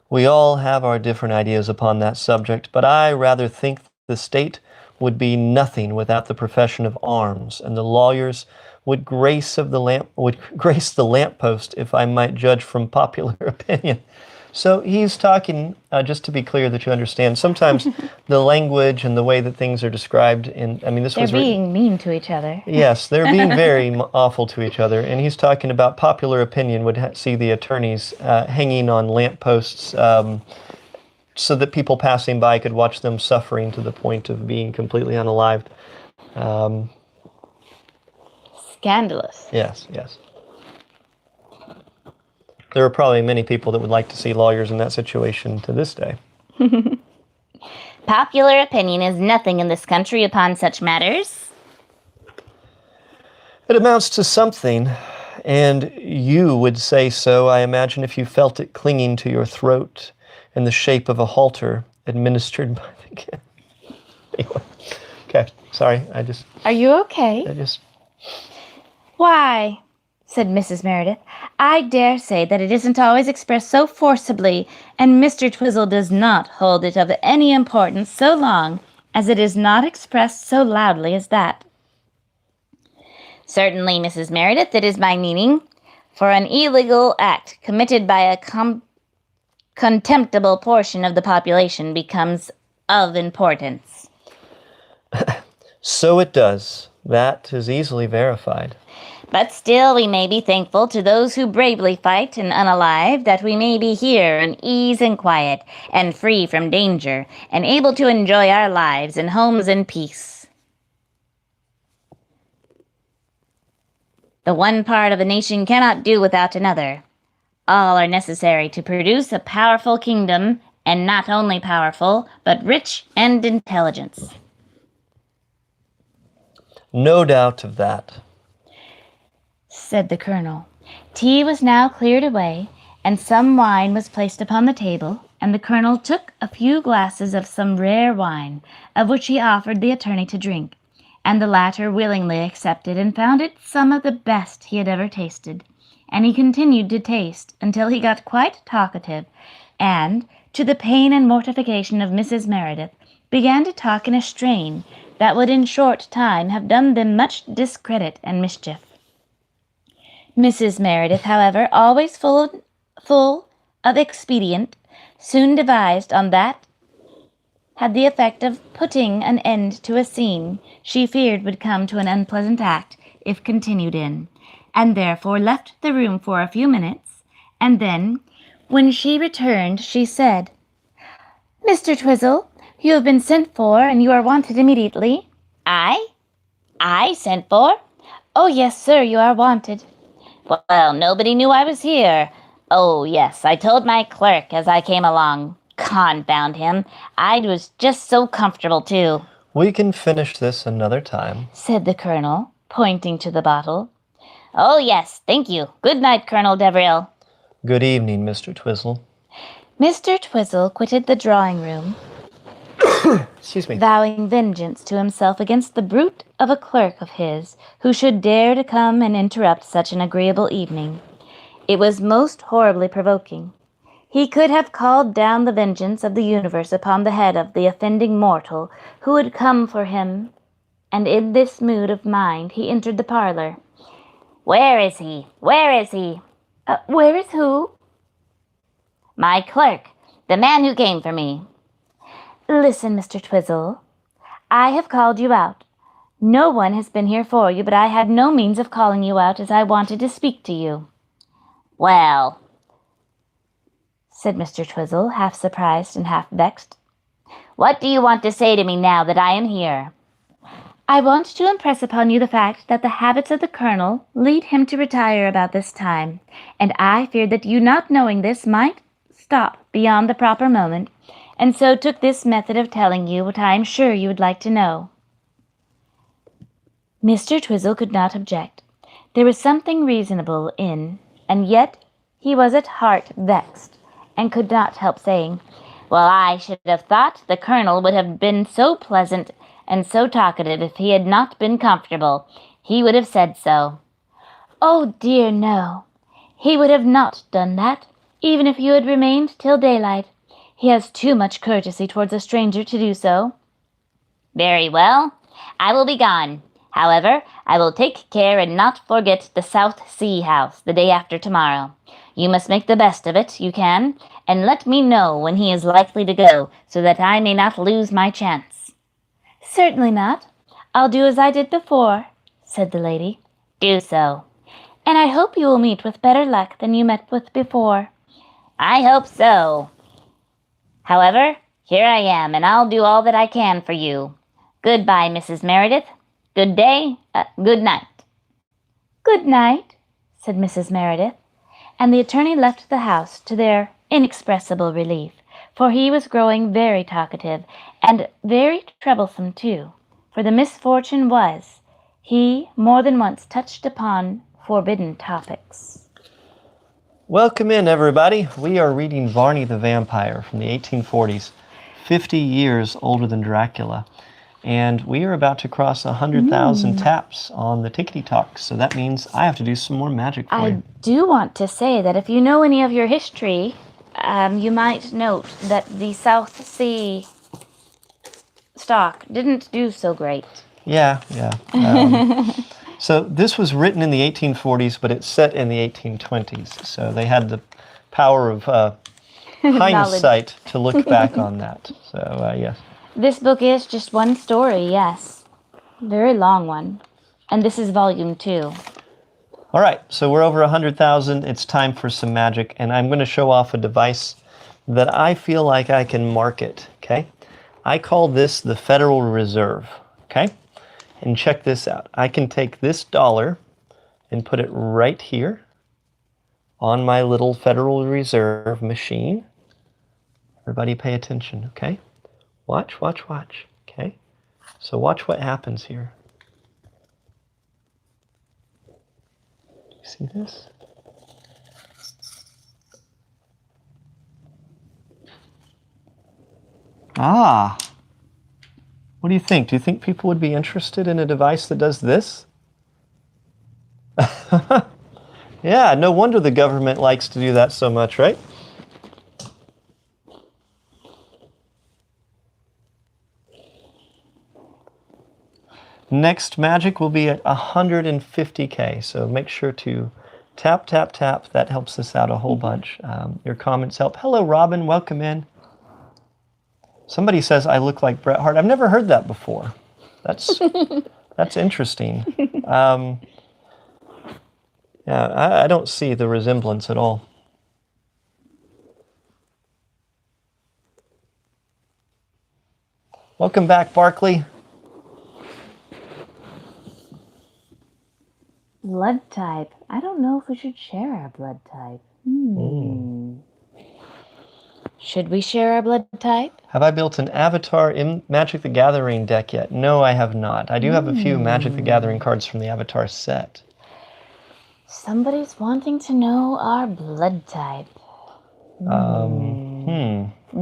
we all have our different ideas upon that subject, but I rather think the state would be nothing without the profession of arms, and the lawyers would grace the lamppost, if I might judge from popular opinion. So he's talking, just to be clear that you understand, sometimes the language and the way that things are described They're being mean to each other. Yes, they're being very awful to each other, and he's talking about popular opinion would see the attorneys hanging on lampposts, so that people passing by could watch them suffering to the point of being completely unalived. Scandalous. Yes. There are probably many people that would like to see lawyers in that situation to this day. Popular opinion is nothing in this country upon such matters. It amounts to something, and you would say so, I imagine, if you felt it clinging to your throat in the shape of a halter administered by the king. Anyway, okay, sorry, Are you okay? Why, said Mrs. Meredith, I dare say that it isn't always expressed so forcibly, and Mr. Twizzle does not hold it of any importance so long as it is not expressed so loudly as that. Certainly, Mrs. Meredith, it is my meaning, for an illegal act committed by a contemptible portion of the population becomes of importance. So it does. That is easily verified. But still we may be thankful to those who bravely fight and unalive that we may be here in ease and quiet, and free from danger, and able to enjoy our lives and homes in peace. The one part of a nation cannot do without another. All are necessary to produce a powerful kingdom, and not only powerful, but rich and intelligent. No doubt of that, said the colonel. Tea was now cleared away, and some wine was placed upon the table, and the colonel took a few glasses of some rare wine, of which he offered the attorney to drink, and the latter willingly accepted and found it some of the best he had ever tasted, and he continued to taste until he got quite talkative, and, to the pain and mortification of Mrs. Meredith, began to talk in a strain that would in short time have done them much discredit and mischief. Mrs. Meredith, however, always full of expedient, soon devised on that had the effect of putting an end to a scene she feared would come to an unpleasant act if continued in, and therefore left the room for a few minutes, and then, when she returned, she said, "Mr. Twizzle, you have been sent for, and you are wanted immediately." "I sent for?" "Oh, yes, sir, you are wanted." "Well, nobody knew I was here." "Oh, yes, I told my clerk as I came along. Confound him. I was just so comfortable, too." We can finish this another time, said the colonel, pointing to the bottle. "Oh, yes, thank you. Good night, Colonel Deverill." Good evening, Mr. Twizzle. Mr. Twizzle quitted the drawing-room, Excuse me. vowing vengeance to himself against the brute of a clerk of his who should dare to come and interrupt such an agreeable evening. It was most horribly provoking. He could have called down the vengeance of the universe upon the head of the offending mortal who had come for him, and in this mood of mind he entered the parlor. "Where is he? Where is he?" Where is who?" "My clerk, the man who came for me." "Listen, Mr. Twizzle. I have called you out. No one has been here for you, but I had no means of calling you out as I wanted to speak to you." "Well," said Mr. Twizzle, half surprised and half vexed, "what do you want to say to me now that I am here?" "I want to impress upon you the fact that the habits of the colonel lead him to retire about this time, and I feared that you, not knowing this, might stop beyond the proper moment, and so took this method of telling you what I am sure you would like to know." Mr. Twizzle could not object. There was something reasonable in, and yet he was at heart vexed, and could not help saying, "Well, I should have thought the colonel would have been so pleasant and so talkative if he had not been comfortable. He would have said so." "Oh, dear, no. He would have not done that, even if you had remained till daylight. He has too much courtesy towards a stranger to do so." "Very well. I will be gone. However, I will take care and not forget the South Sea House the day after tomorrow. You must make the best of it, you can, and let me know when he is likely to go, so that I may not lose my chance." "Certainly not. I'll do as I did before," said the lady. "Do so." "And I hope you will meet with better luck than you met with before." "I hope so. However, here I am, and I'll do all that I can for you. Goodbye, Mrs. Meredith. Good day. Good night." "Good night," said Mrs. Meredith, and the attorney left the house to their inexpressible relief, for he was growing very talkative, and very troublesome too, for the misfortune was, he more than once touched upon forbidden topics. Welcome in, everybody. We are reading Varney the Vampire from the 1840s, 50 years older than Dracula. And we are about to cross 100,000 taps on the tickety-tock, so that means I have to do some more magic for you. I do want to say that if you know any of your history, you might note that the South Sea stock didn't do so great. Yeah. So this was written in the 1840s, but it's set in the 1820s. So they had the power of hindsight to look back on that. So, yes. This book is just one story, yes. Very long one. And this is volume 2. All right, so we're over 100,000. It's time for some magic, and I'm going to show off a device that I feel like I can market, okay? I call this the Federal Reserve, okay? And check this out. I can take this dollar and put it right here on my little Federal Reserve machine. Everybody pay attention, okay? Watch, okay? So watch what happens here. You see this? Ah. What do you think? Do you think people would be interested in a device that does this? Yeah, no wonder the government likes to do that so much, right? Next magic will be at 150K, so make sure to tap, tap, tap. That helps us out a whole bunch. Your comments help. Hello, Robin. Welcome in. Somebody says I look like Bret Hart. I've never heard that before. That's interesting. Yeah, I don't see the resemblance at all. Welcome back, Barkley. Blood type. I don't know if we should share our blood type. Should we share our blood type? Have I built an avatar in Magic the Gathering deck yet? No, I have not. I do have a few Magic the Gathering cards from the avatar set. Somebody's wanting to know our blood type.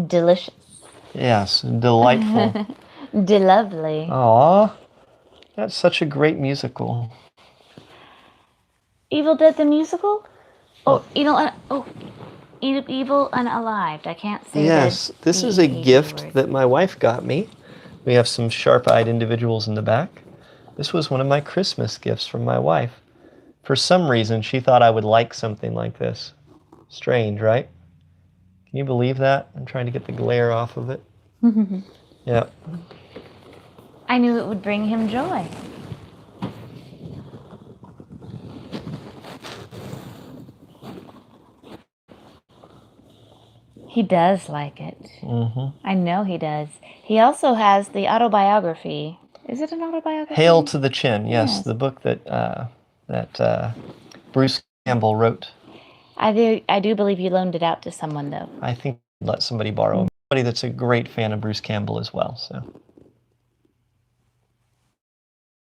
Delicious. Yes, delightful. Lovely. Aw, that's such a great musical. Evil Dead the musical? Oh, Evil Unalived. I can't say Yes, this is a gift that my wife got me. We have some sharp-eyed individuals in the back. This was one of my Christmas gifts from my wife. For some reason, she thought I would like something like this. Strange, right? Can you believe that? I'm trying to get the glare off of it. Yeah. I knew it would bring him joy. He does like it. I know he does. He also has the autobiography. Is it an autobiography? Hail to the Chin, yes. The book that Bruce Campbell wrote. I do believe you loaned it out to someone, though. I think let somebody borrow it. Somebody that's a great fan of Bruce Campbell as well. So.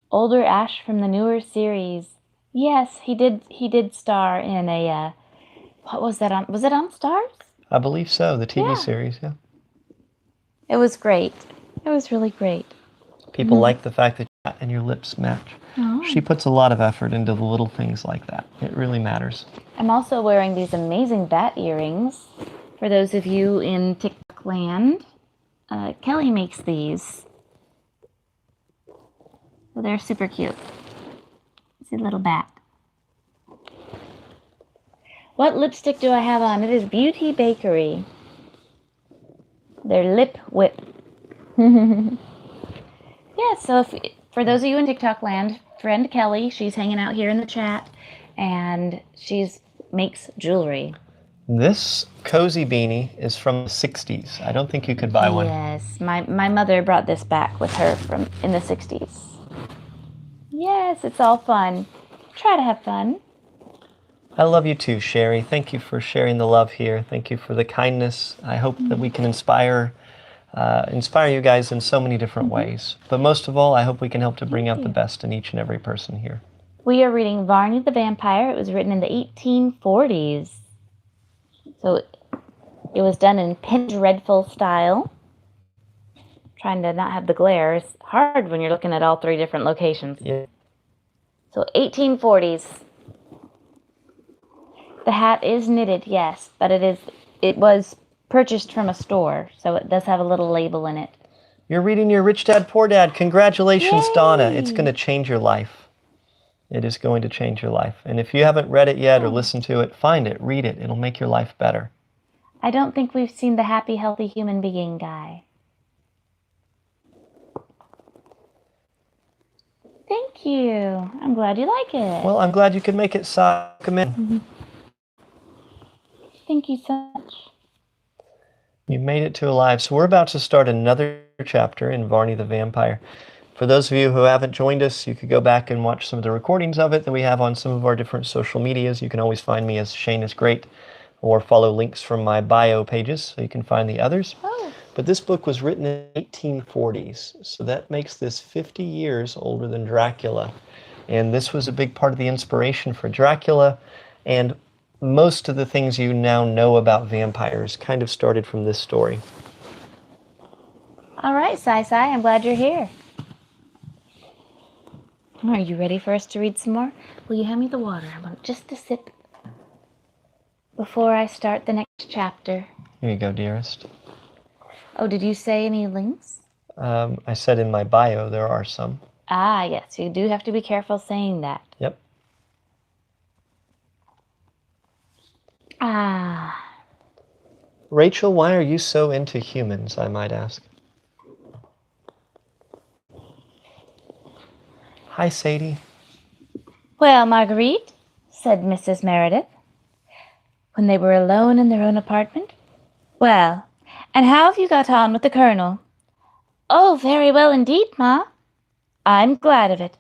Older Ash from the newer series. Yes, he did star in a what was that on? Was it on Stars? I believe so, the TV series, yeah. It was great. It was really great. People like the fact that your hat and your lips match. Oh. She puts a lot of effort into the little things like that. It really matters. I'm also wearing these amazing bat earrings. For those of you in TikTok land, Kelly makes these. So they're super cute. It's a little bat. What lipstick do I have on? It is Beauty Bakery. They're Lip Whip. Yeah, so for those of you in TikTok land, friend Kelly, she's hanging out here in the chat, and she's makes jewelry. This cozy beanie is from the 60s. I don't think you could buy one. Yes, my mother brought this back with her from in the 60s. Yes, it's all fun. Try to have fun. I love you too, Sherry. Thank you for sharing the love here. Thank you for the kindness. I hope that we can inspire you guys in so many different ways. But most of all, I hope we can help to bring out the best in each and every person here. We are reading Varney the Vampire. It was written in the 1840s. So it was done in Pen Dreadful style. Trying to not have the glare. It's hard when you're looking at all three different locations. Yeah. So 1840s. The hat is knitted, yes, but it was purchased from a store, so it does have a little label in it. You're reading your Rich Dad, Poor Dad. Congratulations, Yay! Donna. It's going to change your life. It is going to change your life. And if you haven't read it yet or listened to it, find it, read it. It'll make your life better. I don't think we've seen the Happy, Healthy Human Being guy. Thank you. I'm glad you like it. Well, I'm glad you could make it, Si. Come in. Thank you so much. You made it to Alive. So we're about to start another chapter in Varney the Vampire. For those of you who haven't joined us, you could go back and watch some of the recordings of it that we have on some of our different social medias. You can always find me as Shane is Great, or follow links from my bio pages so you can find the others. Oh. But this book was written in the 1840s, so that makes this 50 years older than Dracula. And this was a big part of the inspiration for Dracula, and most of the things you now know about vampires kind of started from this story. All right, Sai, I'm glad you're here. Are you ready for us to read some more? Will you hand me the water? I want just a sip before I start the next chapter. Here you go, dearest. Oh, did you say any links? I said in my bio there are some. Ah, yes, you do have to be careful saying that. Yep. Ah. Rachel, why are you so into humans, I might ask? Hi, Sadie. Well, Marguerite, said Mrs. Meredith, when they were alone in their own apartment. Well, and how have you got on with the Colonel? Oh, very well indeed, Ma. I'm glad of it.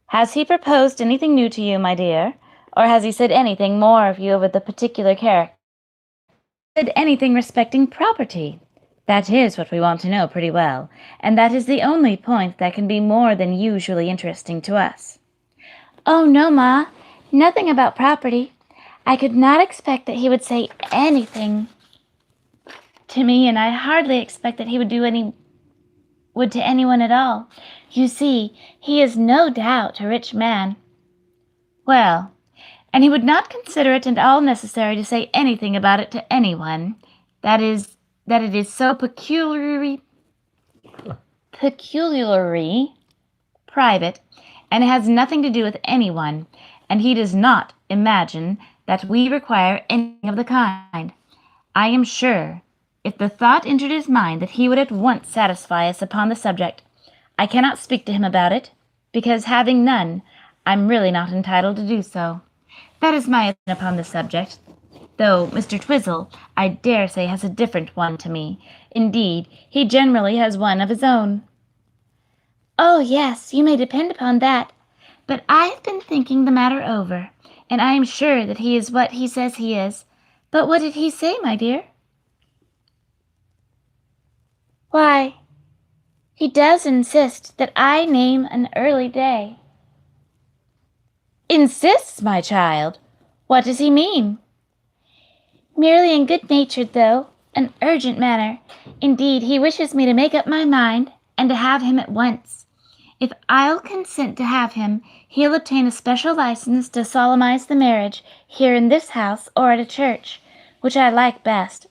Has he proposed anything new to you, my dear? Or has he said anything more of you over the particular character? Said anything respecting property? That is what we want to know pretty well, and that is the only point that can be more than usually interesting to us. Oh, no, Ma. Nothing about property. I could not expect that he would say anything to me, and I hardly expect that he would to anyone at all. You see, he is no doubt a rich man. Well, and he would not consider it at all necessary to say anything about it to anyone. That it is so peculiarly private, and it has nothing to do with anyone, and he does not imagine that we require anything of the kind. I am sure, if the thought entered his mind that he would at once satisfy us upon the subject. I cannot speak to him about it, because having none, I'm really not entitled to do so. That is my opinion upon the subject, though Mr. Twizzle, I dare say, has a different one to me. Indeed, he generally has one of his own. Oh, yes, you may depend upon that. But I have been thinking the matter over, and I am sure that he is what he says he is. But what did he say, my dear? Why, he does insist that I name an early day. Insists, my child? What does he mean? Merely in good-natured, though, an urgent manner. Indeed, he wishes me to make up my mind, and to have him at once. If I'll consent to have him, he'll obtain a special license to solemnize the marriage here in this house or at a church, which I like best,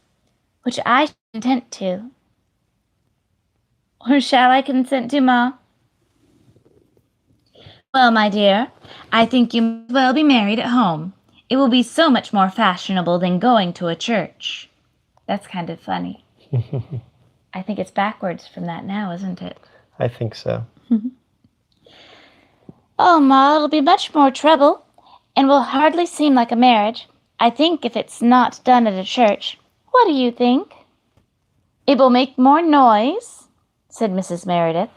which I consent to. Or shall I consent to, Ma? Well, my dear, I think you might well be married at home. It will be so much more fashionable than going to a church. That's kind of funny. I think it's backwards from that now, isn't it? I think so. Oh, Ma, it'll be much more trouble, and will hardly seem like a marriage, I think, if it's not done at a church. What do you think? It will make more noise, said Mrs. Meredith,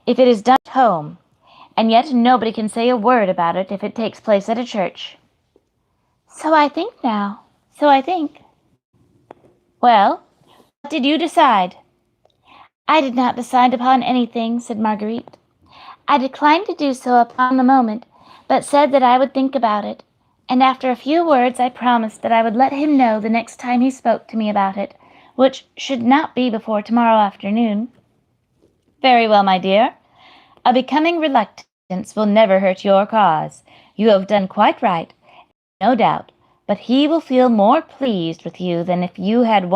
if it is done at home, and yet nobody can say a word about it if it takes place at a church. So I think now, so I think. Well, what did you decide? I did not decide upon anything, said Marguerite. I declined to do so upon the moment, but said that I would think about it, and after a few words I promised that I would let him know the next time he spoke to me about it, which should not be before tomorrow afternoon. Very well, my dear. A becoming reluctance will never hurt your cause. You have done quite right, no doubt, but he will feel more pleased with you than if you had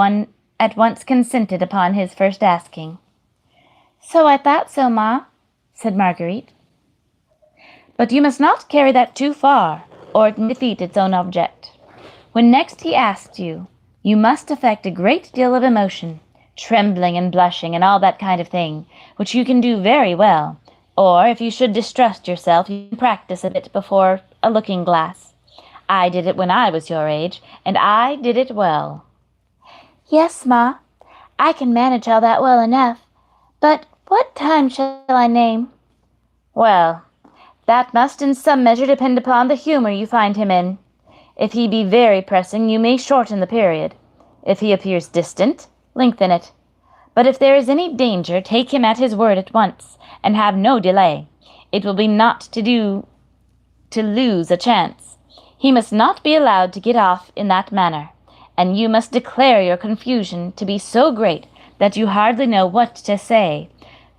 at once consented upon his first asking. So I thought so, Ma, said Marguerite. But you must not carry that too far, or it may defeat its own object. When next he asks you, you must affect a great deal of emotion, trembling and blushing and all that kind of thing, which you can do very well, or if you should distrust yourself, you can practice a bit before a looking-glass. I did it when I was your age, and I did it well. Yes, Ma, I can manage all that well enough, but what time shall I name? Well, that must in some measure depend upon the humor you find him in. If he be very pressing, you may shorten the period. If he appears distant, lengthen it. But if there is any danger, take him at his word at once, and have no delay. It will be not to lose a chance. He must not be allowed to get off in that manner, and you must declare your confusion to be so great that you hardly know what to say,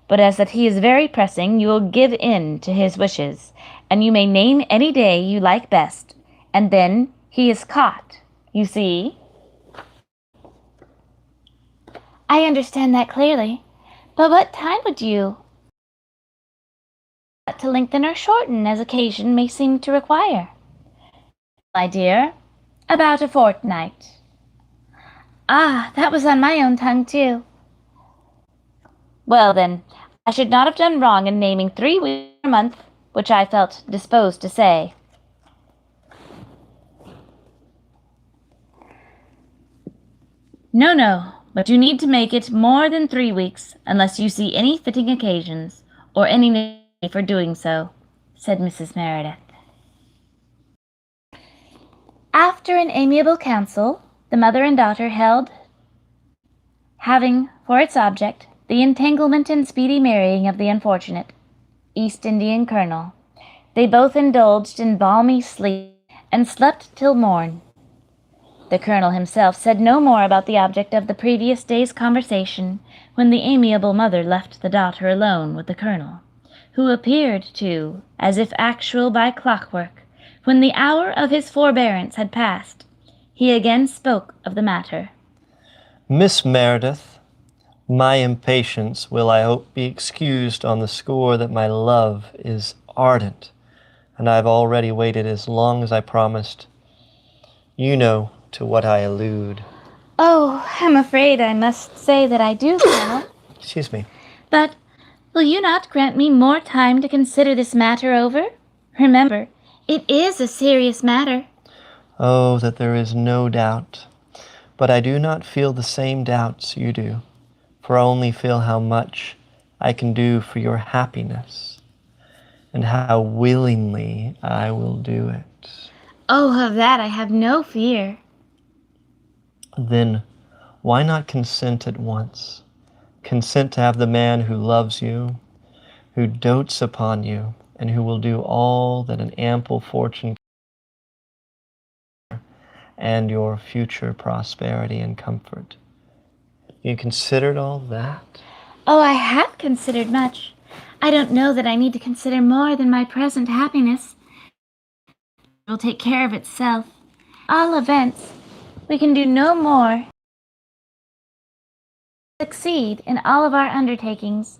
but as that he is very pressing, you will give in to his wishes, and you may name any day you like best, and then he is caught, you see? I understand that clearly, but what time would you to lengthen or shorten as occasion may seem to require? My dear, about a fortnight. Ah, that was on my own tongue, too. Well, then, I should not have done wrong in naming 3 weeks or a month, which I felt disposed to say. No, but you need to make it more than 3 weeks, unless you see any fitting occasions, or any need for doing so, said Mrs. Meredith. After an amiable council, the mother and daughter held, having for its object the entanglement and speedy marrying of the unfortunate East Indian colonel, they both indulged in balmy sleep and slept till morn. The colonel himself said no more about the object of the previous day's conversation when the amiable mother left the daughter alone with the colonel, who appeared to, as if actual by clockwork, when the hour of his forbearance had passed. He again spoke of the matter. Miss Meredith, my impatience will, I hope, be excused on the score that my love is ardent, and I have already waited as long as I promised. You know to what I allude. Oh, I'm afraid I must say that I do, Colonel. Excuse me. But will you not grant me more time to consider this matter over? Remember, it is a serious matter. Oh, that there is no doubt. But I do not feel the same doubts you do, for I only feel how much I can do for your happiness, and how willingly I will do it. Oh, of that I have no fear. Then why not consent at once? Consent to have the man who loves you, who dotes upon you, and who will do all that an ample fortune and your future prosperity and comfort. You considered all that? Oh, I have considered much. I don't know that I need to consider more than my present happiness. It will take care of itself. All events, we can do no more. Succeed in all of our undertakings.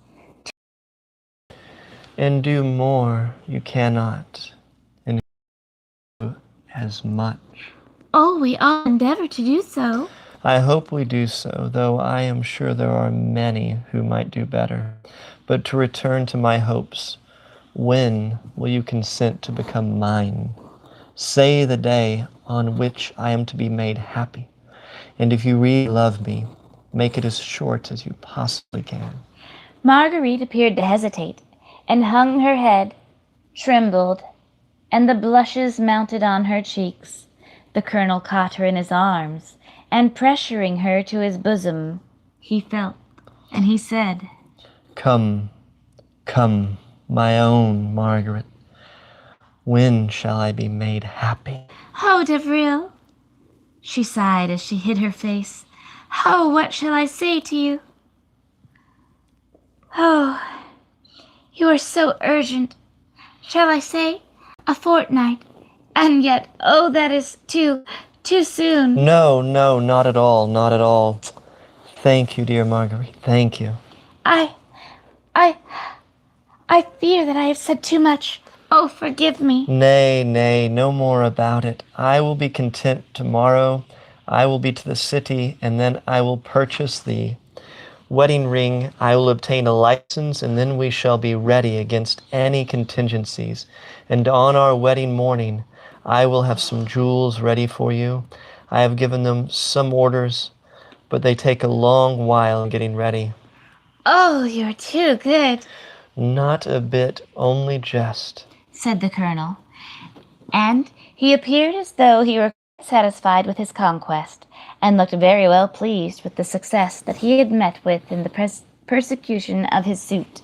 And do more you cannot, and do as much. Oh, we all endeavor to do so. I hope we do so, though I am sure there are many who might do better. But to return to my hopes, when will you consent to become mine? Say the day on which I am to be made happy. And if you really love me, make it as short as you possibly can. Marguerite appeared to hesitate, and hung her head, trembled, and the blushes mounted on her cheeks. The colonel caught her in his arms, and pressuring her to his bosom, he felt, and he said, Come, come, my own Margaret. When shall I be made happy? Oh, Devril, she sighed as she hid her face. Oh, what shall I say to you? Oh, you are so urgent. Shall I say a fortnight? And yet, oh, that is too soon. No, not at all, not at all. Thank you, dear Marguerite, thank you. I fear that I have said too much. Oh, forgive me. Nay, no more about it. I will be content tomorrow. I will be to the city, and then I will purchase the wedding ring. I will obtain a license, and then we shall be ready against any contingencies. And on our wedding morning, I will have some jewels ready for you. I have given them some orders, but they take a long while in getting ready. Oh, you're too good, Not a bit, only jest, said the colonel. And he appeared as though he were satisfied with his conquest, and looked very well pleased with the success that he had met with in the persecution of his suit.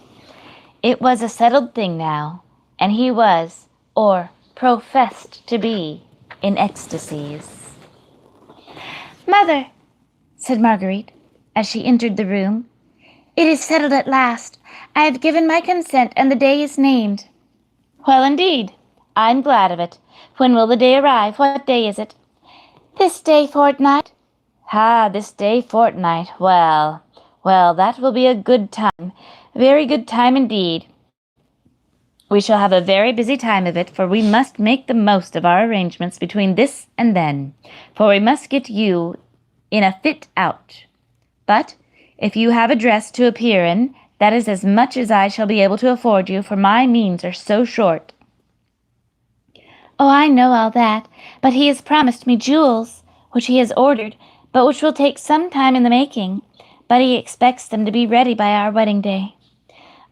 It was a settled thing now, and he was, or professed to be, in ecstasies. Mother, said Marguerite, as she entered the room. "It is settled at last. I have given my consent, and the day is named." "Well, indeed. I'm glad of it. When will the day arrive? What day is it?" "This day fortnight." "Ah, this day fortnight. Well, that will be a good time. Very good time indeed. We shall have a very busy time of it, for we must make the most of our arrangements between this and then, for we must get you in a fit out. But if you have a dress to appear in, that is as much as I shall be able to afford you, for my means are so short." "Oh, I know all that, but he has promised me jewels, which he has ordered, but which will take some time in the making. But he expects them to be ready by our wedding day."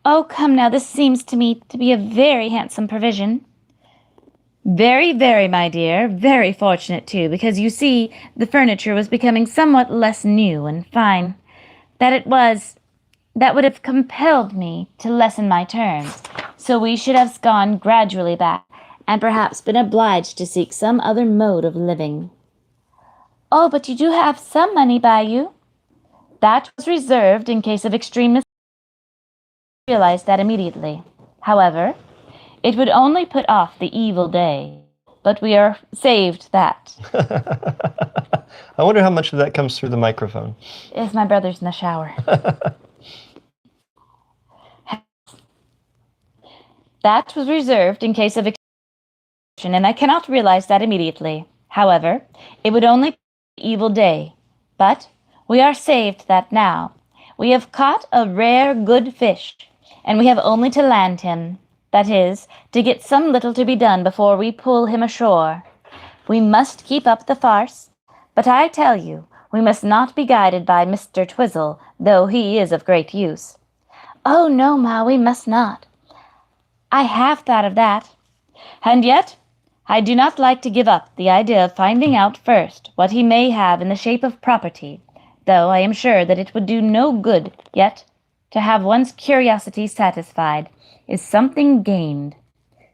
"Oh, come now, this seems to me to be a very handsome provision." "Very, very, my dear, very fortunate too, because you see the furniture was becoming somewhat less new and fine. That would have compelled me to lessen my terms, so we should have gone gradually back, and perhaps been obliged to seek some other mode of living." "Oh, but you do have some money by you." "That was reserved in case of extreme necessity. I realized that immediately. However, it would only put off the evil day, but we are saved that." I wonder how much of that comes through the microphone. It's my brother's in the shower. "That was reserved in case of extreme, and I cannot realize that immediately. However, it would only put off the evil day, but we are saved that now. We have caught a rare good fish, and we have only to land him, that is, to get some little to be done before we pull him ashore. We must keep up the farce, but I tell you, we must not be guided by Mr. Twizzle, though he is of great use." "Oh, no, Ma, we must not." "I have thought of that. And yet, I do not like to give up the idea of finding out first what he may have in the shape of property, though I am sure that it would do no good, yet to have one's curiosity satisfied is something gained.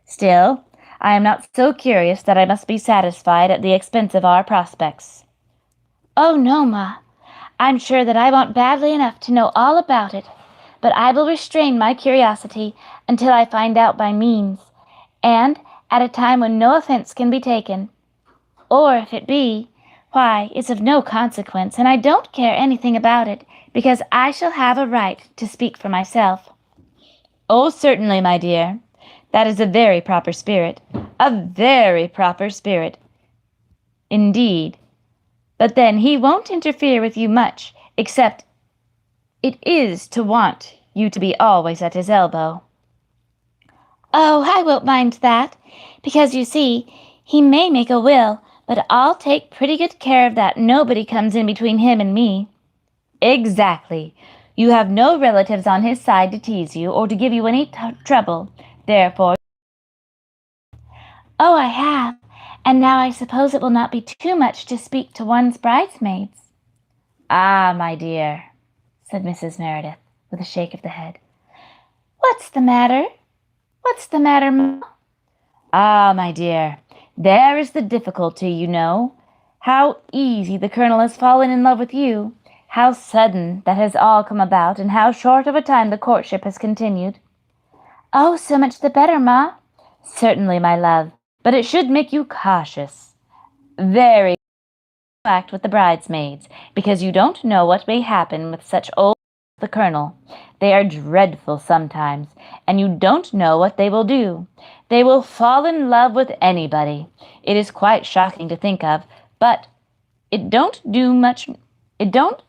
Still, I am not so curious that I must be satisfied at the expense of our prospects." "Oh, no, Ma. I'm sure that I want badly enough to know all about it, but I will restrain my curiosity until I find out by means, and at a time when no offense can be taken. Or if it be, why, it's of no consequence, and I don't care anything about it, because I shall have a right to speak for myself." "Oh, certainly, my dear. That is a very proper spirit. A very proper spirit, indeed. But then he won't interfere with you much, except it is to want you to be always at his elbow." "Oh, I won't mind that, because you see, he may make a will, but I'll take pretty good care of that nobody comes in between him and me." "Exactly. You have no relatives on his side to tease you or to give you any trouble. Therefore—" "Oh, I have. And now I suppose it will not be too much to speak to one's bridesmaids." "Ah, my dear," said Mrs. Meredith, with a shake of the head. "What's the matter? What's the matter, Ma?" "Ah, my dear, there is the difficulty, you know. How easy the Colonel has fallen in love with you. How sudden that has all come about, and how short of a time the courtship has continued." "Oh, so much the better, Ma." "Certainly, my love, but it should make you cautious. Very act with the bridesmaids, because you don't know what may happen with such old as the Colonel. They are dreadful sometimes, and you don't know what they will do. They will fall in love with anybody. It is quite shocking to think of, but it don't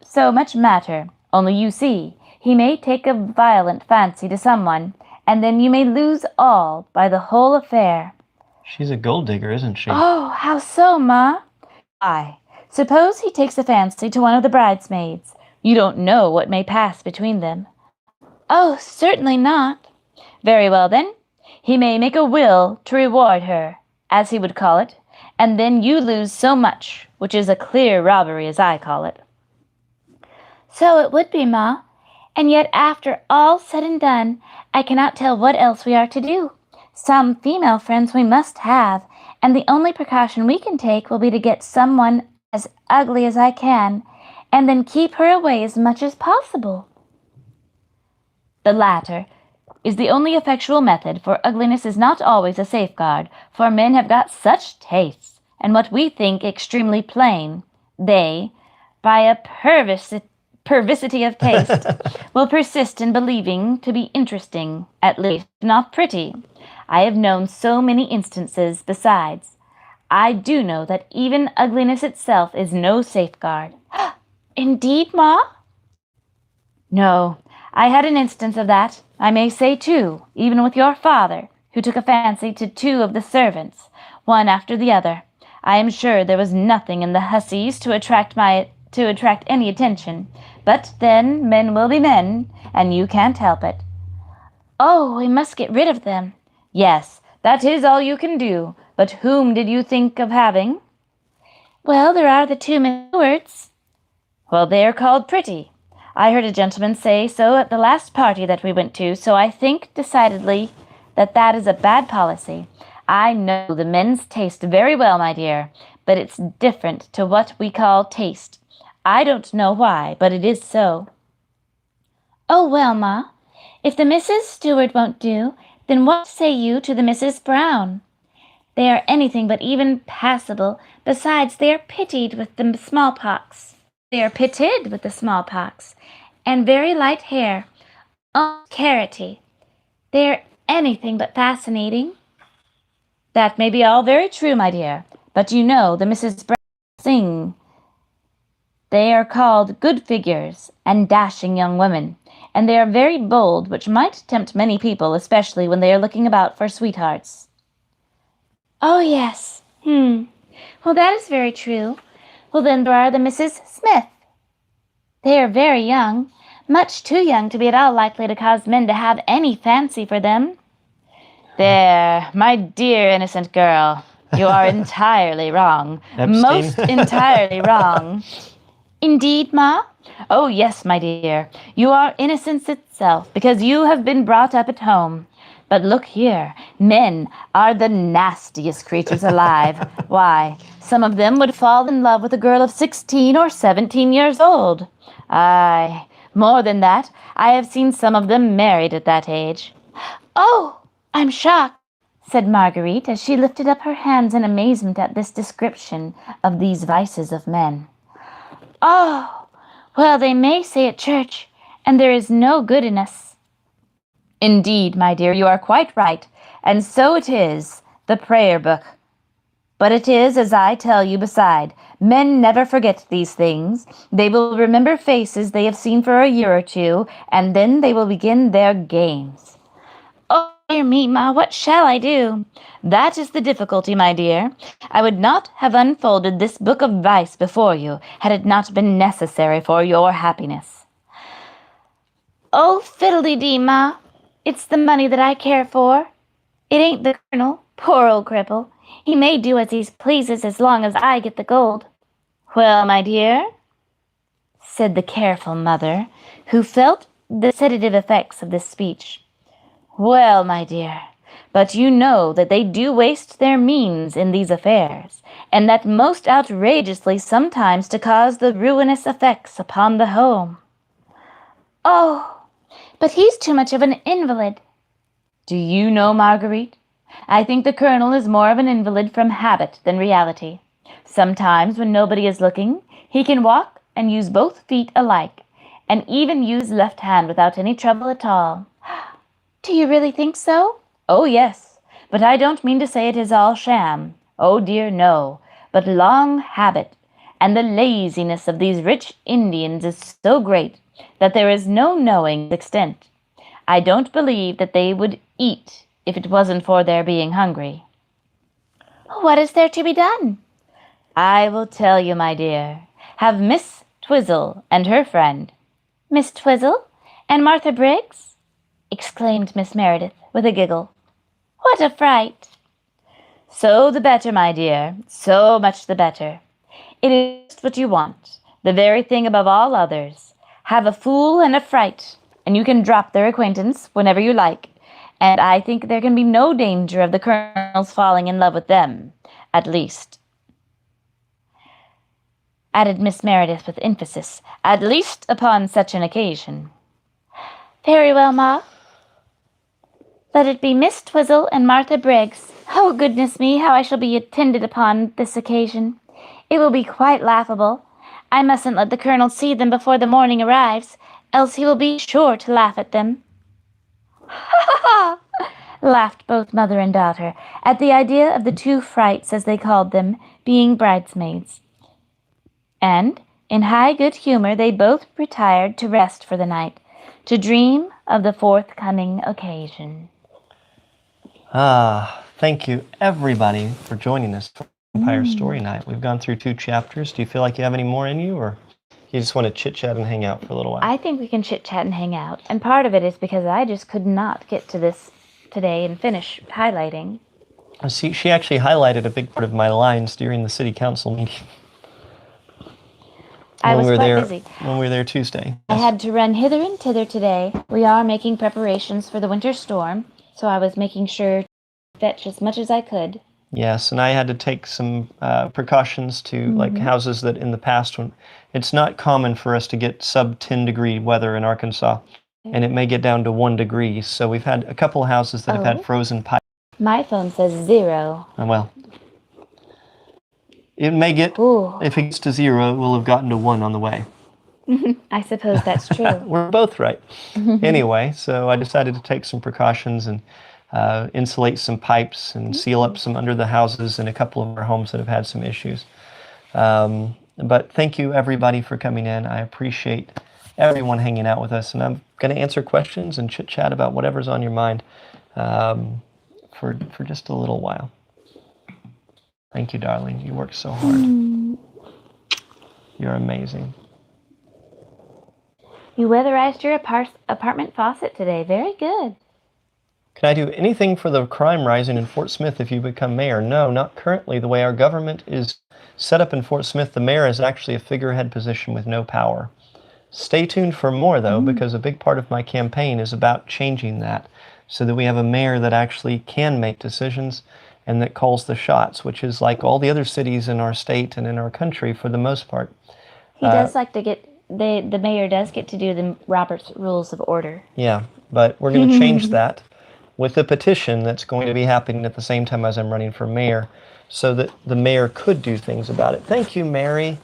so much matter, only you see, he may take a violent fancy to someone, and then you may lose all by the whole affair." She's a gold digger, isn't she? "Oh, how so, Ma?" "Why, suppose he takes a fancy to one of the bridesmaids. You don't know what may pass between them." "Oh, certainly not." "Very well, then. He may make a will to reward her, as he would call it, and then you lose so much, which is a clear robbery, as I call it." "So it would be, Ma. And yet after all said and done, I cannot tell what else we are to do. Some female friends we must have, and the only precaution we can take will be to get someone as ugly as I can, and then keep her away as much as possible. The latter is the only effectual method, for ugliness is not always a safeguard, for men have got such tastes, and what we think extremely plain, they, by a perversity of taste, will persist in believing to be interesting, at least not pretty. I have known so many instances besides. I do know that even ugliness itself is no safeguard. Indeed, Ma? No, I had an instance of that, I may say two, even with your father, who took a fancy to two of the servants, one after the other. I am sure there was nothing in the hussies to attract any attention, but then men will be men, and you can't help it. Oh, we must get rid of them. Yes, that is all you can do, but whom did you think of having? Well, there are the two Miss Stewarts. Well, they are called pretty. I heard a gentleman say so at the last party that we went to, so I think decidedly that that is a bad policy. I know the men's taste very well, my dear, but it's different to what we call taste. I don't know why, but it is so. Oh, well, Ma, if the Mrs. Stewart won't do, then what say you to the Mrs. Brown? They are anything but even passable. Besides, they are pitted with the smallpox. And very light hair, almost carroty. They are anything but fascinating. That may be all very true, my dear, but you know the Mrs. Brown sing. They are called good figures and dashing young women, and they are very bold, which might tempt many people, especially when they are looking about for sweethearts. Oh, yes. Well, that is very true. Well, then there are the Mrs. Smith. They are very young, much too young to be at all likely to cause men to have any fancy for them. There, my dear innocent girl, you are entirely wrong. Epstein. Most entirely wrong. Indeed, Ma? Oh, yes, my dear. You are innocence itself, because you have been brought up at home. But look here, men are the nastiest creatures alive. Why, some of them would fall in love with a girl of 16 or 17 years old. Aye, more than that, I have seen some of them married at that age. Oh, I'm shocked, said Marguerite, as she lifted up her hands in amazement at this description of these vices of men. Oh, well, they may say at church, and there is no good in us. Indeed, my dear, you are quite right, and so it is, the prayer book. But it is, as I tell you beside, men never forget these things. They will remember faces they have seen for a year or two, and then they will begin their games. Oh, dear me, Ma, what shall I do? That is the difficulty, my dear. I would not have unfolded this book of vice before you, had it not been necessary for your happiness. Oh, fiddle-dee-dee, Ma. It's the money that I care for. It ain't the Colonel, poor old cripple. He may do as he pleases as long as I get the gold. Well, my dear, said the careful mother, who felt the sedative effects of this speech. Well, my dear, but you know that they do waste their means in these affairs, and that most outrageously sometimes to cause the ruinous effects upon the home. Oh, but he's too much of an invalid. Do you know, Marguerite? I think the Colonel is more of an invalid from habit than reality. Sometimes, when nobody is looking, he can walk and use both feet alike, and even use left hand without any trouble at all. Do you really think so? Oh, yes, but I don't mean to say it is all sham. Oh, dear, no, but long habit, and the laziness of these rich Indians is so great that there is no knowing the extent. I don't believe that they would eat if it wasn't for their being hungry. What is there to be done? I will tell you, my dear. Have Miss Twizzle and her friend. Miss Twizzle and Martha Briggs? Exclaimed Miss Meredith with a giggle. What a fright! So the better, my dear, so much the better. It is just what you want, the very thing above all others. Have a fool and a fright, and you can drop their acquaintance whenever you like, and I think there can be no danger of the Colonel's falling in love with them, at least. added Miss Meredith with emphasis, "at least upon such an occasion." "Very well, Ma. Let it be Miss Twizzle and Martha Briggs. Oh, goodness me, how I shall be attended upon this occasion. It will be quite laughable. I mustn't let the Colonel see them before the morning arrives, else he will be sure to laugh at them." "Ha ha!" laughed both mother and daughter, at the idea of the two frights, as they called them, being bridesmaids. And, in high good humor, they both retired to rest for the night, to dream of the forthcoming occasion. Thank you, everybody, for joining us for Vampire Story Night. We've gone through 2 chapters. Do you feel like you have any more in you, or you just want to chit-chat and hang out for a little while? I think we can chit-chat and hang out, and part of it is because I just could not get to this today and finish highlighting. See, she actually highlighted a big part of my lines during the city council meeting. I was quite busy. When we were there Tuesday. I had to run hither and thither today. We are making preparations for the winter storm, so I was making sure to fetch as much as I could. Yes, and I had to take some precautions to like houses that in the past, when it's not common for us to get sub 10 degree weather in Arkansas, and it may get down to 1 degree. So we've had a couple of houses that have had frozen pipes. My phone says 0. Well, it may get, if it gets to 0, it will have gotten to 1 on the way. I suppose that's true. We're both right. Anyway, so I decided to take some precautions and insulate some pipes and seal up some under the houses in a couple of our homes that have had some issues. But thank you, everybody, for coming in. I appreciate everyone hanging out with us, and I'm going to answer questions and chit-chat about whatever's on your mind for just a little while. Thank you, darling. You work so hard. You're amazing. You weatherized your apartment faucet today. Very good. Can I do anything for the crime rising in Fort Smith if you become mayor? No, not currently. The way our government is set up in Fort Smith, the mayor is actually a figurehead position with no power. Stay tuned for more, though, because a big part of my campaign is about changing that so that we have a mayor that actually can make decisions and that calls the shots, which is like all the other cities in our state and in our country for the most part. He does like to get, the mayor does get to do the Robert's Rules of Order. Yeah, but we're going to change that with a petition that's going to be happening at the same time as I'm running for mayor so that the mayor could do things about it. Thank you, Mary.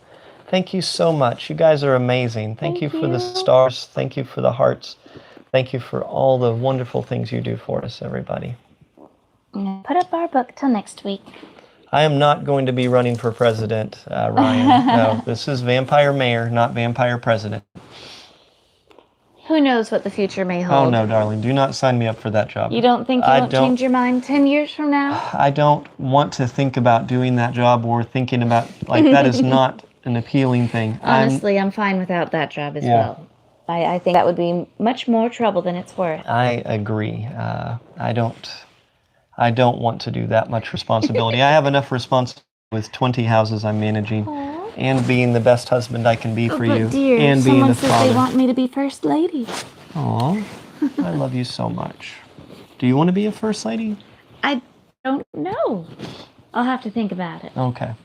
Thank you so much. You guys are amazing. Thank you for the stars. Thank you for the hearts. Thank you for all the wonderful things you do for us, everybody. Put up our book till next week. I am not going to be running for president, Ryan. No, this is vampire mayor, not vampire president. Who knows what the future may hold? Oh, no, darling. Do not sign me up for that job. You don't think you won't change your mind 10 years from now? I don't want to think about doing that job or thinking about, like, that is not an appealing thing. Honestly, I'm fine without that job as well. I think that would be much more trouble than it's worth. I agree. I don't want to do that much responsibility. I have enough responsibility with 20 houses I'm managing. And being the best husband I can be for you. Dear, and being a father. Someone says they want me to be first lady. Aw, I love you so much. Do you want to be a first lady? I don't know. I'll have to think about it. Okay.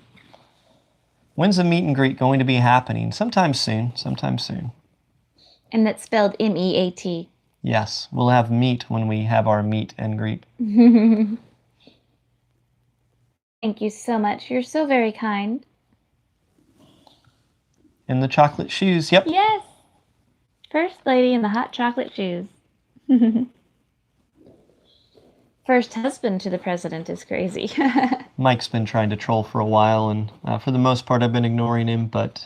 When's the meet and greet going to be happening? Sometime soon. Sometime soon. And that's spelled M-E-A-T. Yes, we'll have meet when we have our meet and greet. Thank you so much. You're so very kind. In the chocolate shoes, yep. Yes. First lady in the hot chocolate shoes. First husband to the president is crazy. Mike's been trying to troll for a while, and for the most part I've been ignoring him, but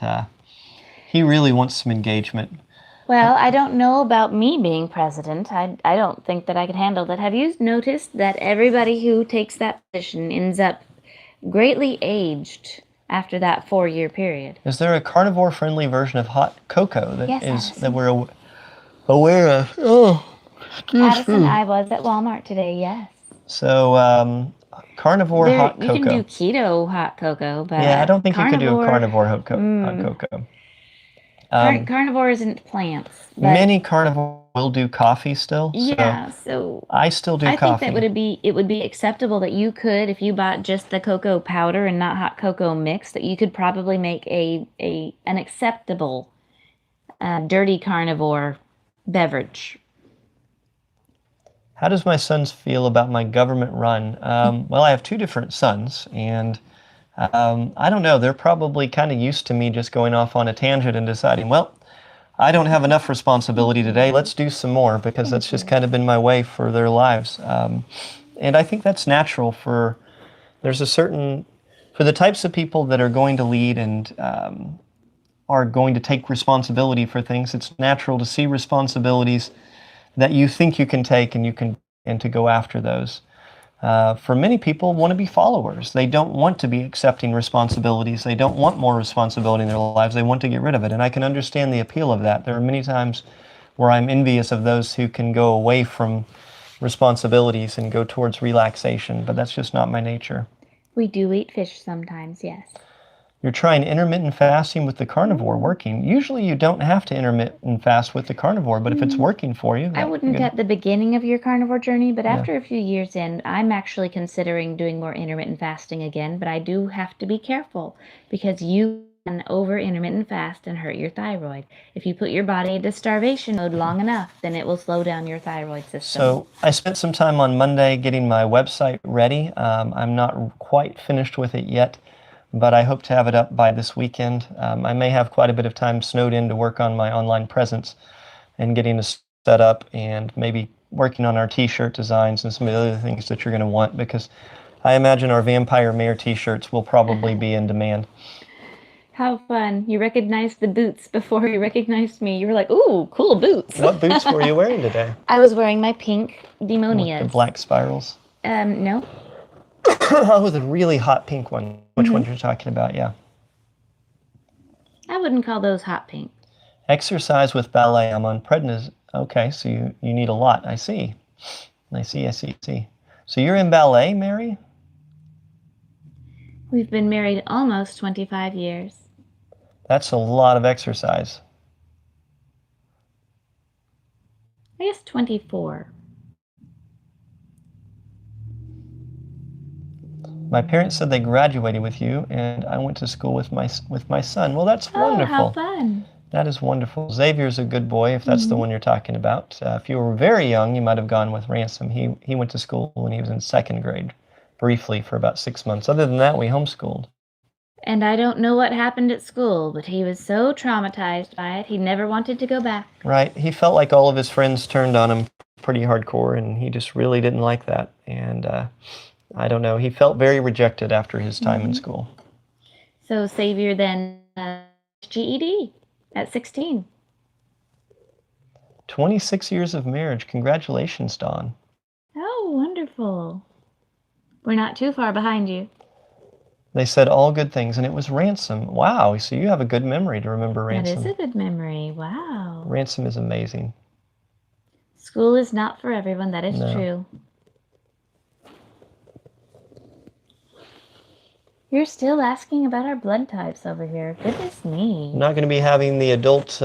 he really wants some engagement. Well, I don't know about me being president. I don't think that I could handle that. Have you noticed that everybody who takes that position ends up greatly aged after that 4-year period? Is there a carnivore-friendly version of hot cocoa that Addison. that we're aware of? Oh, Addison, I was at Walmart today, yes. So, carnivore hot cocoa. You can do keto hot cocoa, but yeah, I don't think you can do a carnivore hot cocoa. Carnivore isn't plants. But Many carnivores will do coffee still. yeah, so I still do I coffee. think that it would be acceptable that you could, if you bought just the cocoa powder and not hot cocoa mix, that you could probably make an acceptable dirty carnivore beverage. How does my sons feel about my government run? Well, I have 2 different sons, and I don't know. They're probably kind of used to me just going off on a tangent and deciding, well, I don't have enough responsibility today. Let's do some more, because that's just kind of been my way for their lives. And I think that's natural for the types of people that are going to lead and are going to take responsibility for things. It's natural to see responsibilities that you think you can take and to go after those. For many people, want to be followers. They don't want to be accepting responsibilities. They don't want more responsibility in their lives. They want to get rid of it. And I can understand the appeal of that. There are many times where I'm envious of those who can go away from responsibilities and go towards relaxation, but that's just not my nature. We do eat fish sometimes, yes. You're trying intermittent fasting with the carnivore working. Usually you don't have to intermittent fast with the carnivore, but if it's working for you... I wouldn't at the beginning of your carnivore journey, but after a few years in, I'm actually considering doing more intermittent fasting again, but I do have to be careful, because you can over intermittent fast and hurt your thyroid. If you put your body into starvation mode long enough, then it will slow down your thyroid system. So I spent some time on Monday getting my website ready. I'm not quite finished with it yet, but I hope to have it up by this weekend. I may have quite a bit of time snowed in to work on my online presence and getting it set up, and maybe working on our t-shirt designs and some of the other things that you're going to want, because I imagine our Vampire Mayor t-shirts will probably be in demand. How fun. You recognized the boots before you recognized me. You were like, ooh, cool boots. What boots were you wearing today? I was wearing my pink Demonias. With the black spirals? No. Oh, the really hot pink one. Which one you're talking about, yeah. I wouldn't call those hot pink. Exercise with ballet. I'm on prednisone. Okay, so you need a lot. I see. So you're in ballet, Mary? We've been married almost 25 years. That's a lot of exercise. I guess 24. My parents said they graduated with you, and I went to school with my son. Well, that's wonderful. Oh, how fun. That is wonderful. Xavier's a good boy, if that's the one you're talking about. If you were very young, you might have gone with Ransom. He went to school when he was in 2nd grade, briefly for about 6 months. Other than that, we homeschooled. And I don't know what happened at school, but he was so traumatized by it, he never wanted to go back. Right. He felt like all of his friends turned on him pretty hardcore, and he just really didn't like that. And I don't know. He felt very rejected after his time in school. So Xavier then GED at 16. 26 years of marriage. Congratulations, Dawn. Oh, wonderful. We're not too far behind you. They said all good things, and it was Ransom. Wow, so you have a good memory to remember Ransom. That is a good memory. Wow. Ransom is amazing. School is not for everyone. That is true. You're still asking about our blood types over here. Goodness me. I'm not going to be having the adult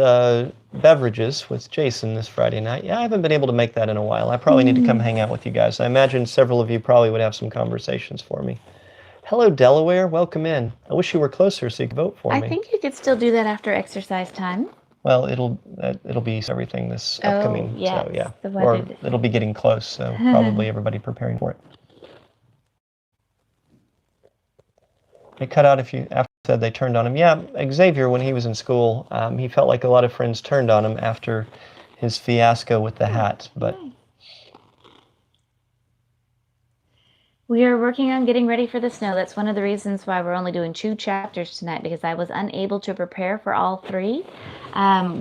beverages with Jason this Friday night. Yeah, I haven't been able to make that in a while. I probably need to come hang out with you guys. I imagine several of you probably would have some conversations for me. Hello, Delaware. Welcome in. I wish you were closer so you could vote for me. I think you could still do that after exercise time. Well, it'll be everything this upcoming. Yes, so yeah, the or weather. it'll be getting close. So probably everybody preparing for it. It cut out after said they turned on him. Yeah, Xavier, when he was in school, he felt like a lot of friends turned on him after his fiasco with the hat. But we are working on getting ready for the snow. That's one of the reasons why we're only doing 2 chapters tonight, because I was unable to prepare for all 3.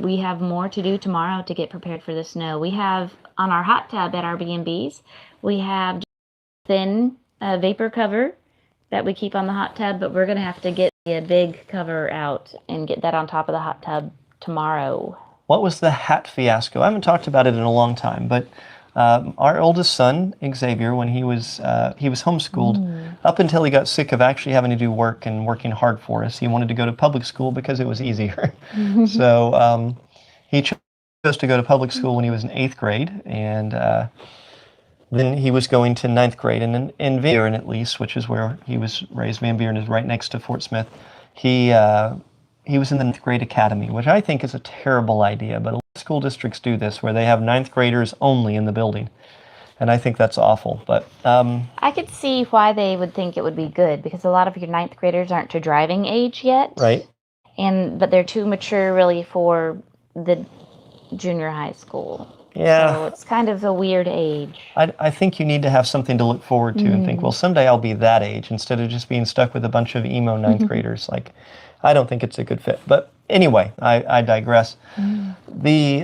We have more to do tomorrow to get prepared for the snow. We have on our hot tub at our B&Bs, we have thin vapor cover that we keep on the hot tub, but we're going to have to get a big cover out and get that on top of the hot tub tomorrow. What was the hat fiasco? I haven't talked about it in a long time, but our oldest son, Xavier, when he was homeschooled, up until he got sick of actually having to do work and working hard for us. He wanted to go to public school because it was easier. So he chose to go to public school when he was in 8th grade, and then he was going to 9th grade. And in Van Buren, at least, which is where he was raised, Van Buren is right next to Fort Smith, he was in the 9th grade academy, which I think is a terrible idea, but a lot of school districts do this, where they have 9th graders only in the building. And I think that's awful. But I could see why they would think it would be good, because a lot of your 9th graders aren't to driving age yet. Right. But they're too mature really for the junior high school. Yeah. So it's kind of a weird age. I think you need to have something to look forward to and think, well, someday I'll be that age, instead of just being stuck with a bunch of emo 9th graders. Like, I don't think it's a good fit. But anyway, I digress. The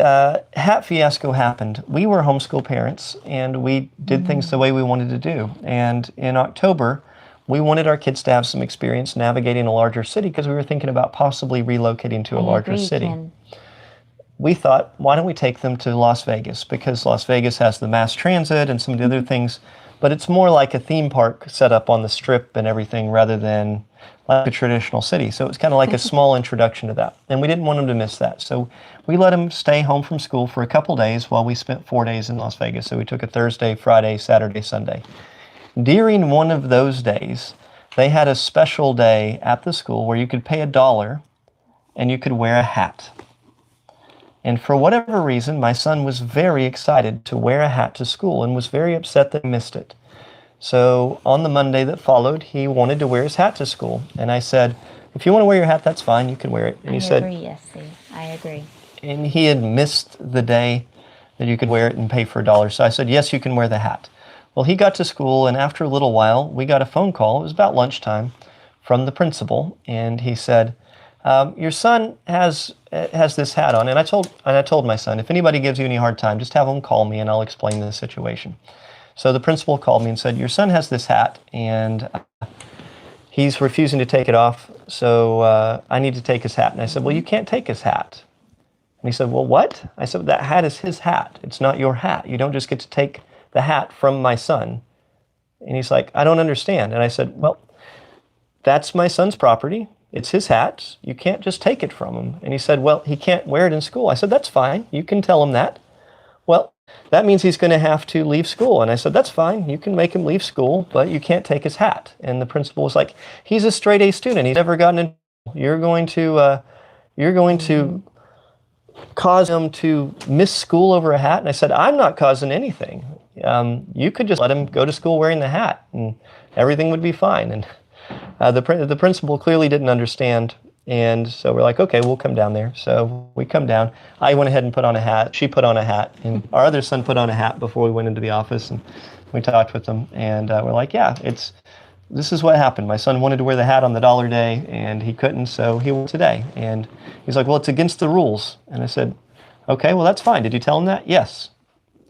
hat fiasco happened. We were homeschool parents, and we did things the way we wanted to do. And in October, we wanted our kids to have some experience navigating a larger city, because we were thinking about possibly relocating to a larger city. Ken. We thought, why don't we take them to Las Vegas? Because Las Vegas has the mass transit and some of the other things, but it's more like a theme park set up on the Strip and everything, rather than like a traditional city. So it's kind of like a small introduction to that. And we didn't want them to miss that. So we let them stay home from school for a couple days while we spent 4 days in Las Vegas. So we took a Thursday, Friday, Saturday, Sunday. During one of those days, they had a special day at the school where you could pay $1 and you could wear a hat. And for whatever reason, my son was very excited to wear a hat to school and was very upset that he missed it. So on the Monday that followed, he wanted to wear his hat to school. And I said, if you want to wear your hat, that's fine, you can wear it. And he said, I agree. and he had missed the day that you could wear it and pay for $1. So I said, yes, you can wear the hat. Well, he got to school, and after a little while, we got a phone call. It was about lunchtime from the principal, and he said, your son has this hat on. And I told my son, if anybody gives you any hard time, just have them call me and I'll explain the situation. So the principal called me and said, your son has this hat and he's refusing to take it off, so I need to take his hat. And I said, well, you can't take his hat. And he said, well, what? I said, that hat is his hat. It's not your hat. You don't just get to take the hat from my son. And he's like, I don't understand. And I said, well, that's my son's property. It's his hat. You can't just take it from him. And he said, well, he can't wear it in school. I said, that's fine. You can tell him that. Well, that means he's going to have to leave school. And I said, that's fine. You can make him leave school, but you can't take his hat. And the principal was like, he's a straight A student. He's never gotten in trouble. You're going to cause him to miss school over a hat. And I said, I'm not causing anything. You could just let him go to school wearing the hat and everything would be fine. And the principal clearly didn't understand, and so we're like, okay, we'll come down there. So we come down. I went ahead and put on a hat. She put on a hat, and our other son put on a hat before we went into the office, and we talked with them, and we're like, yeah, this is what happened. My son wanted to wear the hat on the dollar day, and he couldn't, so he went today. And he's like, well, it's against the rules. And I said, okay, well, that's fine. Did you tell him that? Yes.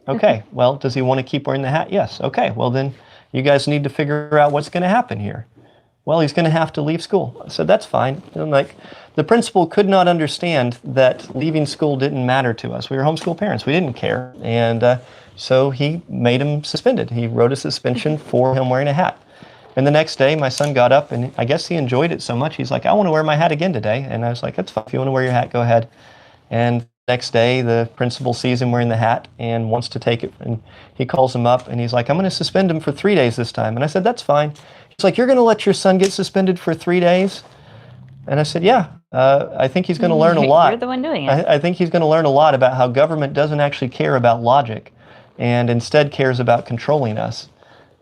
Okay, well, does he want to keep wearing the hat? Yes. Okay, well, then you guys need to figure out what's going to happen here. Well, he's going to have to leave school. I said, that's fine. And the principal could not understand that leaving school didn't matter to us. We were homeschool parents. We didn't care. And so he made him suspended. He wrote a suspension for him wearing a hat. And the next day, my son got up, and I guess he enjoyed it so much, he's like, I want to wear my hat again today. And I was like, that's fine. If you want to wear your hat, go ahead. And the next day, the principal sees him wearing the hat and wants to take it. And he calls him up, and he's like, I'm going to suspend him for 3 days this time. And I said, that's fine. He's like, you're going to let your son get suspended for 3 days? And I said, yeah, I think he's going to learn a lot. You're the one doing it. I think he's going to learn a lot about how government doesn't actually care about logic and instead cares about controlling us.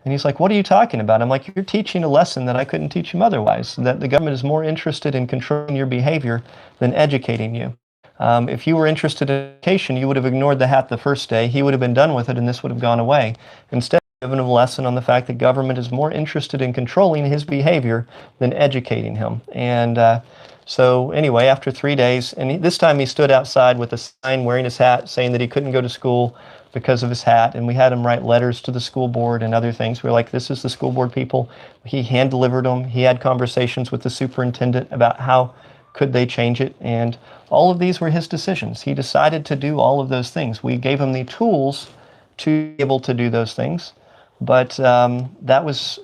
And he's like, what are you talking about? I'm like, you're teaching a lesson that I couldn't teach him otherwise, that the government is more interested in controlling your behavior than educating you. If you were interested in education, you would have ignored the hat the first day. He would have been done with it, and this would have gone away. Instead, given him a lesson on the fact that government is more interested in controlling his behavior than educating him. And so anyway, after 3 days, and this time he stood outside with a sign wearing his hat saying that he couldn't go to school because of his hat, and we had him write letters to the school board and other things. We were like, this is the school board people. He hand-delivered them. He had conversations with the superintendent about how could they change it, and all of these were his decisions. He decided to do all of those things. We gave him the tools to be able to do those things. But that was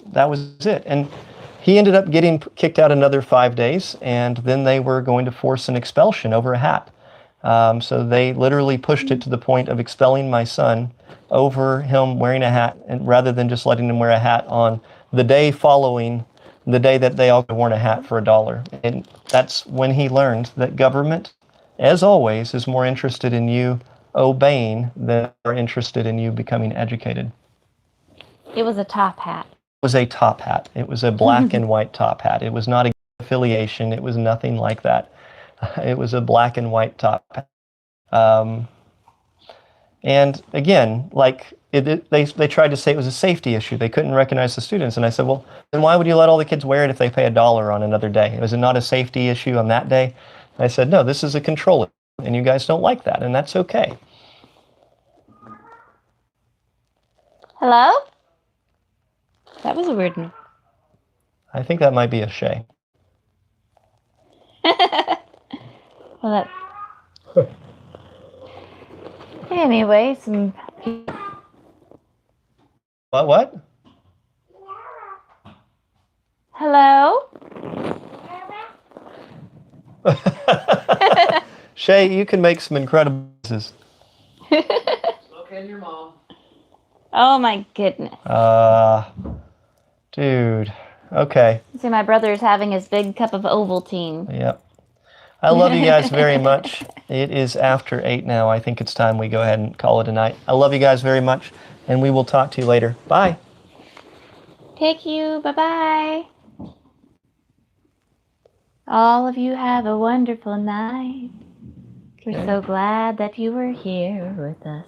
it. And he ended up getting kicked out another 5 days, and then they were going to force an expulsion over a hat. So they literally pushed it to the point of expelling my son over him wearing a hat, and rather than just letting him wear a hat on the day following the day that they all worn a hat for $1. And that's when he learned that government, as always, is more interested in you obeying than they're interested in you becoming educated. It was a top hat. It was a top hat. It was a black and white top hat. It was not a affiliation. It was nothing like that. It was a black and white top hat. And again, like they tried to say it was a safety issue. They couldn't recognize the students. And I said, well, then why would you let all the kids wear it if they pay $1 on another day? Was it not a safety issue on that day? And I said, no, this is a control issue, and you guys don't like that, and that's okay. Hello? That was a weird one. I think that might be a Shay. Well, that... Anyway, some... What? Hello? Shay, you can make some incredible noises. Okay, your mom. Oh my goodness. Dude. Okay. See, my brother's having his big cup of Ovaltine. Yep. I love you guys very much. It is after 8 now. I think it's time we go ahead and call it a night. I love you guys very much, and we will talk to you later. Bye. Take you. Bye-bye. All of you have a wonderful night. We're so glad that you were here with us.